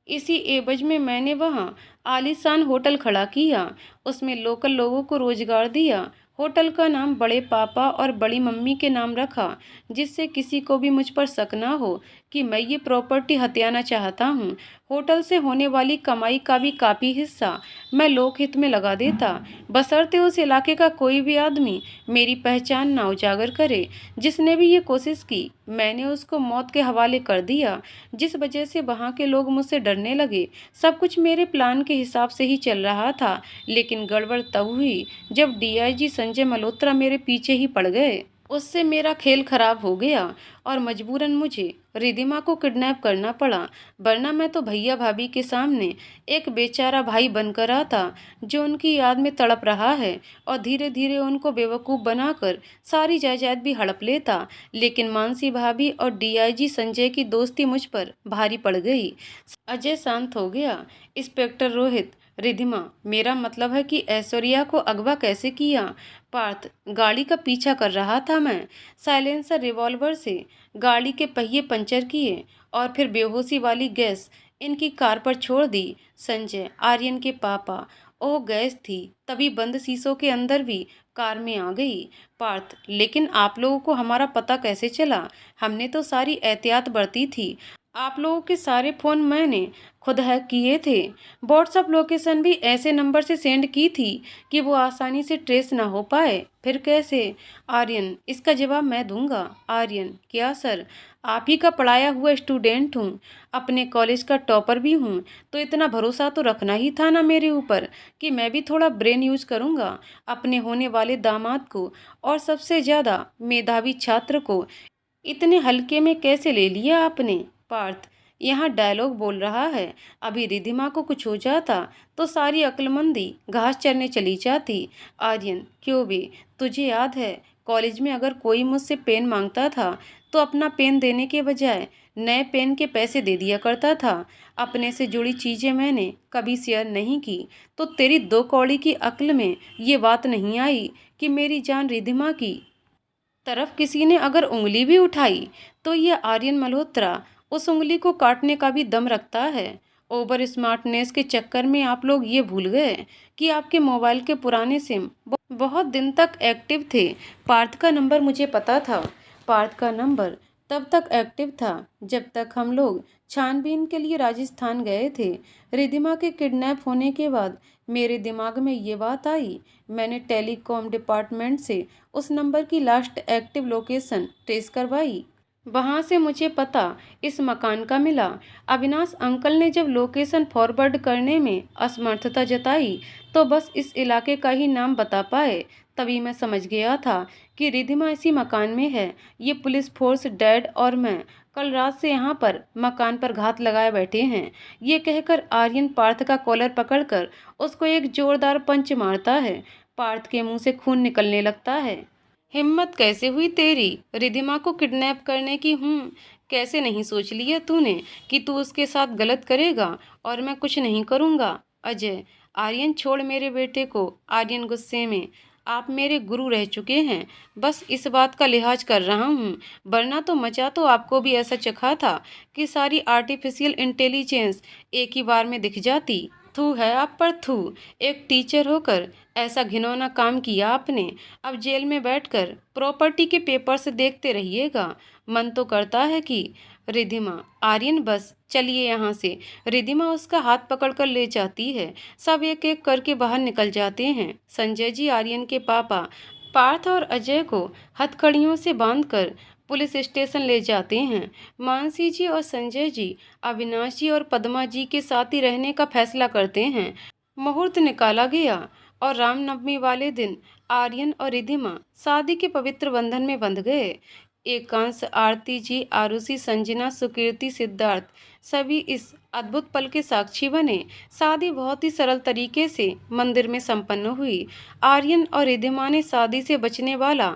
इसी एवज में मैंने वहाँ आलीशान होटल खड़ा किया, उसमें लोकल लोगों को रोजगार दिया। होटल का नाम बड़े पापा और बड़ी मम्मी के नाम रखा, जिससे किसी को भी मुझ पर शक ना हो कि मैं ये प्रॉपर्टी हथियाना चाहता हूँ। होटल से होने वाली कमाई का भी काफ़ी हिस्सा मैं लोकहित में लगा देता, बशर्ते उस इलाके का कोई भी आदमी मेरी पहचान ना उजागर करे। जिसने भी ये कोशिश की, मैंने उसको मौत के हवाले कर दिया, जिस वजह से वहाँ के लोग मुझसे डरने लगे। सब कुछ मेरे प्लान के हिसाब से ही चल रहा था, लेकिन गड़बड़ तब हुई जब डीआईजी संजय मल्होत्रा मेरे पीछे ही पड़ गए। उससे मेरा खेल खराब हो गया और मजबूरन मुझे रिधिमा को किडनैप करना पड़ा, वरना मैं तो भैया भाभी के सामने एक बेचारा भाई बनकर आता जो उनकी याद में तड़प रहा है, और धीरे धीरे उनको बेवकूफ़ बनाकर सारी जायदाद भी हड़प लेता। लेकिन मानसी भाभी और डीआईजी संजय की दोस्ती मुझ पर भारी पड़ गई। अजय शांत हो गया। इंस्पेक्टर रोहित, रिधिमा, मेरा मतलब है कि ऐश्वर्या को अगवा कैसे किया? पार्थ, गाड़ी का पीछा कर रहा था मैं, साइलेंसर रिवॉल्वर से गाड़ी के पहिए पंचर किए और फिर बेहोशी वाली गैस इनकी कार पर छोड़ दी। संजय, आर्यन के पापा, ओह गैस थी, तभी बंद शीशों के अंदर भी कार में आ गई। पार्थ, लेकिन आप लोगों को हमारा पता कैसे चला? हमने तो सारी एहतियात बरती थी। आप लोगों के सारे फ़ोन मैंने खुद हैक किए थे। व्हाट्सअप लोकेशन भी ऐसे नंबर से सेंड की थी कि वो आसानी से ट्रेस ना हो पाए। फिर कैसे? आर्यन, इसका जवाब मैं दूंगा। आर्यन, क्या सर, आप ही का पढ़ाया हुआ स्टूडेंट हूँ, अपने कॉलेज का टॉपर भी हूँ, तो इतना भरोसा तो रखना ही था ना मेरे ऊपर कि मैं भी थोड़ा ब्रेन यूज करूँगा अपने होने वाले दामाद को, और सबसे ज़्यादा मेधावी छात्र को। इतने हल्के में कैसे ले लिया आपने? पार्थ, यहाँ डायलॉग बोल रहा है। अभी रिधिमा को कुछ हो जाता तो सारी अक्लमंदी घास चरने चली जाती। आर्यन, क्यों बे, तुझे याद है कॉलेज में अगर कोई मुझसे पेन मांगता था तो अपना पेन देने के बजाय नए पेन के पैसे दे दिया करता था। अपने से जुड़ी चीज़ें मैंने कभी शेयर नहीं की, तो तेरी दो कौड़ी की अक्ल में ये बात नहीं आई कि मेरी जान रिधिमा की तरफ किसी ने अगर उंगली भी उठाई तो यह आर्यन मल्होत्रा उस उंगली को काटने का भी दम रखता है। ओवर स्मार्टनेस के चक्कर में आप लोग ये भूल गए कि आपके मोबाइल के पुराने सिम बहुत दिन तक एक्टिव थे। पार्थ का नंबर मुझे पता था। पार्थ का नंबर तब तक एक्टिव था जब तक हम लोग छानबीन के लिए राजस्थान गए थे। रिधिमा के किडनैप होने के बाद मेरे दिमाग में ये बात आई। मैंने टेलीकॉम डिपार्टमेंट से उस नंबर की लास्ट एक्टिव लोकेशन ट्रेस करवाई। वहाँ से मुझे पता इस मकान का मिला। अविनाश अंकल ने जब लोकेशन फॉरवर्ड करने में असमर्थता जताई तो बस इस इलाके का ही नाम बता पाए। तभी मैं समझ गया था कि रिधिमा इसी मकान में है। ये पुलिस फोर्स, डैड और मैं कल रात से यहाँ पर मकान पर घात लगाए बैठे हैं। ये कहकर आर्यन पार्थ का कॉलर पकड़कर उसको एक जोरदार पंच मारता है। पार्थ के मुंह से खून निकलने लगता है। हिम्मत कैसे हुई तेरी रिधिमा को किडनैप करने की? कैसे नहीं सोच लिया तूने कि तू उसके साथ गलत करेगा और मैं कुछ नहीं करूँगा? अजय, आर्यन छोड़ मेरे बेटे को। आर्यन गुस्से में, आप मेरे गुरु रह चुके हैं, बस इस बात का लिहाज कर रहा हूँ, वरना तो मचा तो आपको भी ऐसा चखा था कि सारी आर्टिफिशियल इंटेलिजेंस एक ही बार में दिख जाती। थू है आप पर थू। एक टीचर होकर ऐसा घिनौना काम किया आपने। अब जेल में बैठकर प्रॉपर्टी के पेपर्स देखते रहिएगा। मन तो करता है कि रिधिमा, आर्यन बस चलिए यहाँ से। रिधिमा उसका हाथ पकड़कर ले जाती है। सब एक एक करके बाहर निकल जाते हैं। संजय जी आर्यन के पापा पार्थ और अजय को हथकड़ियों से बांधकर पुलिस स्टेशन ले जाते हैं। मानसी जी और संजय जी अविनाश जी और पद्मा जी के साथ ही रहने का फैसला करते हैं। मुहूर्त निकाला गया और रामनवमी वाले दिन आर्यन और रिधिमा शादी के पवित्र बंधन में बंध गए। एकांश, आरती जी, आरुषि, संजना, सुकीर्ति, सिद्धार्थ सभी इस अद्भुत पल के साक्षी बने। शादी बहुत ही सरल तरीके से मंदिर में संपन्न हुई। आर्यन और रिधिमा ने शादी से बचने वाला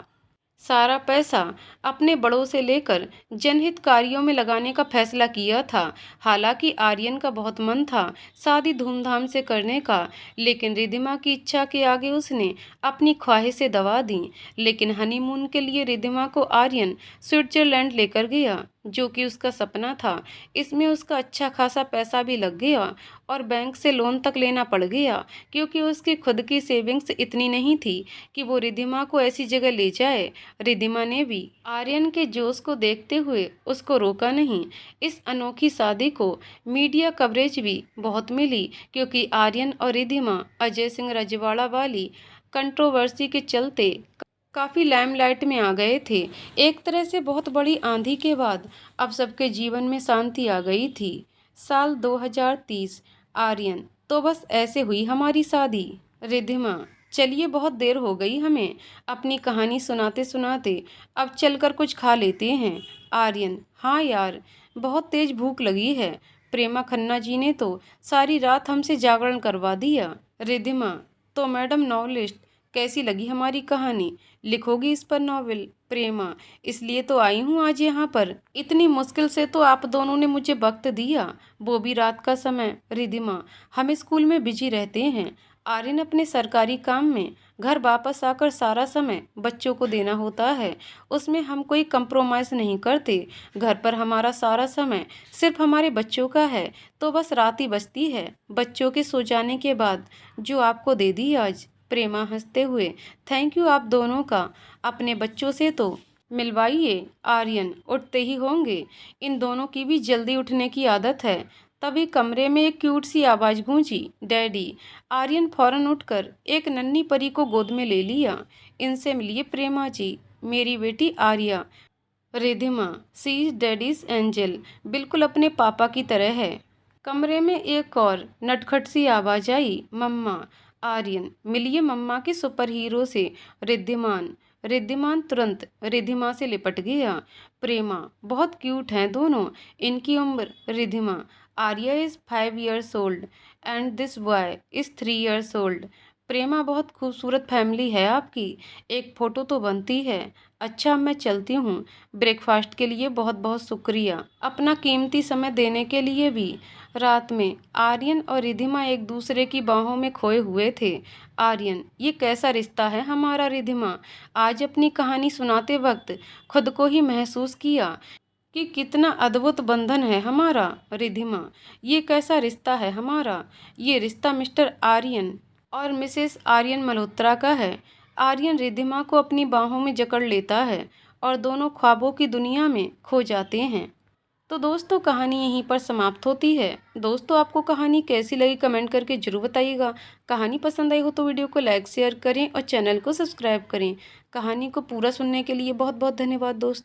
सारा पैसा अपने बड़ों से लेकर जनहित कार्यों में लगाने का फैसला किया था। हालांकि आर्यन का बहुत मन था शादी धूमधाम से करने का, लेकिन रिधिमा की इच्छा के आगे उसने अपनी ख्वाहिशें दबा दी। लेकिन हनीमून के लिए रिधिमा को आर्यन स्विट्जरलैंड लेकर गया, जो कि उसका सपना था। इसमें उसका अच्छा खासा पैसा भी लग गया और बैंक से लोन तक लेना पड़ गया, क्योंकि उसकी खुद की सेविंग्स इतनी नहीं थी कि वो रिधिमा को ऐसी जगह ले जाए। रिधिमा ने भी आर्यन के जोश को देखते हुए उसको रोका नहीं। इस अनोखी शादी को मीडिया कवरेज भी बहुत मिली, क्योंकि आर्यन और रिधिमा अजय सिंह रजवाड़ा वाली कंट्रोवर्सी के चलते काफ़ी लाइमलाइट में आ गए थे। एक तरह से बहुत बड़ी आंधी के बाद अब सबके जीवन में शांति आ गई थी। साल 2030। आर्यन, तो बस ऐसे हुई हमारी शादी। रिधिमा, चलिए बहुत देर हो गई हमें अपनी कहानी सुनाते सुनाते, अब चलकर कुछ खा लेते हैं। आर्यन, हाँ यार, बहुत तेज भूख लगी है। प्रेमा खन्ना जी ने तो सारी रात हमसे जागरण करवा दिया। रिधिमा, तो मैडम नॉवलिस्ट, कैसी लगी हमारी कहानी? लिखोगी इस पर नॉवेल? प्रेमा, इसलिए तो आई हूँ आज यहाँ पर। इतनी मुश्किल से तो आप दोनों ने मुझे वक्त दिया, वो भी रात का समय। रिधिमा, हम स्कूल में बिजी रहते हैं। आर्यन अपने सरकारी काम में। घर वापस आकर सारा समय बच्चों को देना होता है, उसमें हम कोई कंप्रोमाइज़ नहीं करते। घर पर हमारा सारा समय सिर्फ हमारे बच्चों का है, तो बस रात ही बचती है बच्चों के सो जाने के बाद, जो आपको दे दी आज। प्रेमा हंसते हुए, थैंक यू आप दोनों का। अपने बच्चों से तो मिलवाइए। आर्यन, उठते ही होंगे, इन दोनों की भी जल्दी उठने की आदत है। तभी कमरे में एक क्यूट सी आवाज़ गूंजी, डैडी। आर्यन फौरन उठकर एक नन्ही परी को गोद में ले लिया। इनसे मिलिए प्रेमा जी, मेरी बेटी आर्या। रिधिमा, सी इज डैडीज एंजल, बिल्कुल अपने पापा की तरह है। कमरे में एक और नटखट सी आवाज़ आई, मम्मा। आर्यन, मिलिए मम्मा के सुपर हीरो से, रिद्धिमान। रिद्धिमान तुरंत रिद्धिमा से लिपट गया। प्रेमा, बहुत क्यूट हैं दोनों। इनकी उम्र, Riddhima, Arya is 5 years old and this boy is 3 years old। प्रेमा, बहुत खूबसूरत फैमिली है आपकी, एक फ़ोटो तो बनती है। अच्छा, अब मैं चलती हूँ। ब्रेकफास्ट के लिए बहुत बहुत शुक्रिया, अपना कीमती समय देने के लिए भी। रात में आर्यन और रिद्धिमा एक दूसरे की बाहों में खोए हुए थे। आर्यन, ये कैसा रिश्ता है हमारा रिद्धिमा। आज अपनी कहानी सुनाते वक्त खुद को ही महसूस किया कि कितना अद्भुत बंधन है हमारा। रिद्धिमा, ये कैसा रिश्ता है हमारा। ये रिश्ता मिस्टर आर्यन और मिसेस आर्यन मल्होत्रा का है। आर्यन रिद्धिमा को अपनी बाहों में जकड़ लेता है और दोनों ख्वाबों की दुनिया में खो जाते हैं। तो दोस्तों, कहानी यहीं पर समाप्त होती है। दोस्तों, आपको कहानी कैसी लगी कमेंट करके जरूर बताइएगा। कहानी पसंद आई हो तो वीडियो को लाइक शेयर करें और चैनल को सब्सक्राइब करें। कहानी को पूरा सुनने के लिए बहुत बहुत धन्यवाद दोस्तों।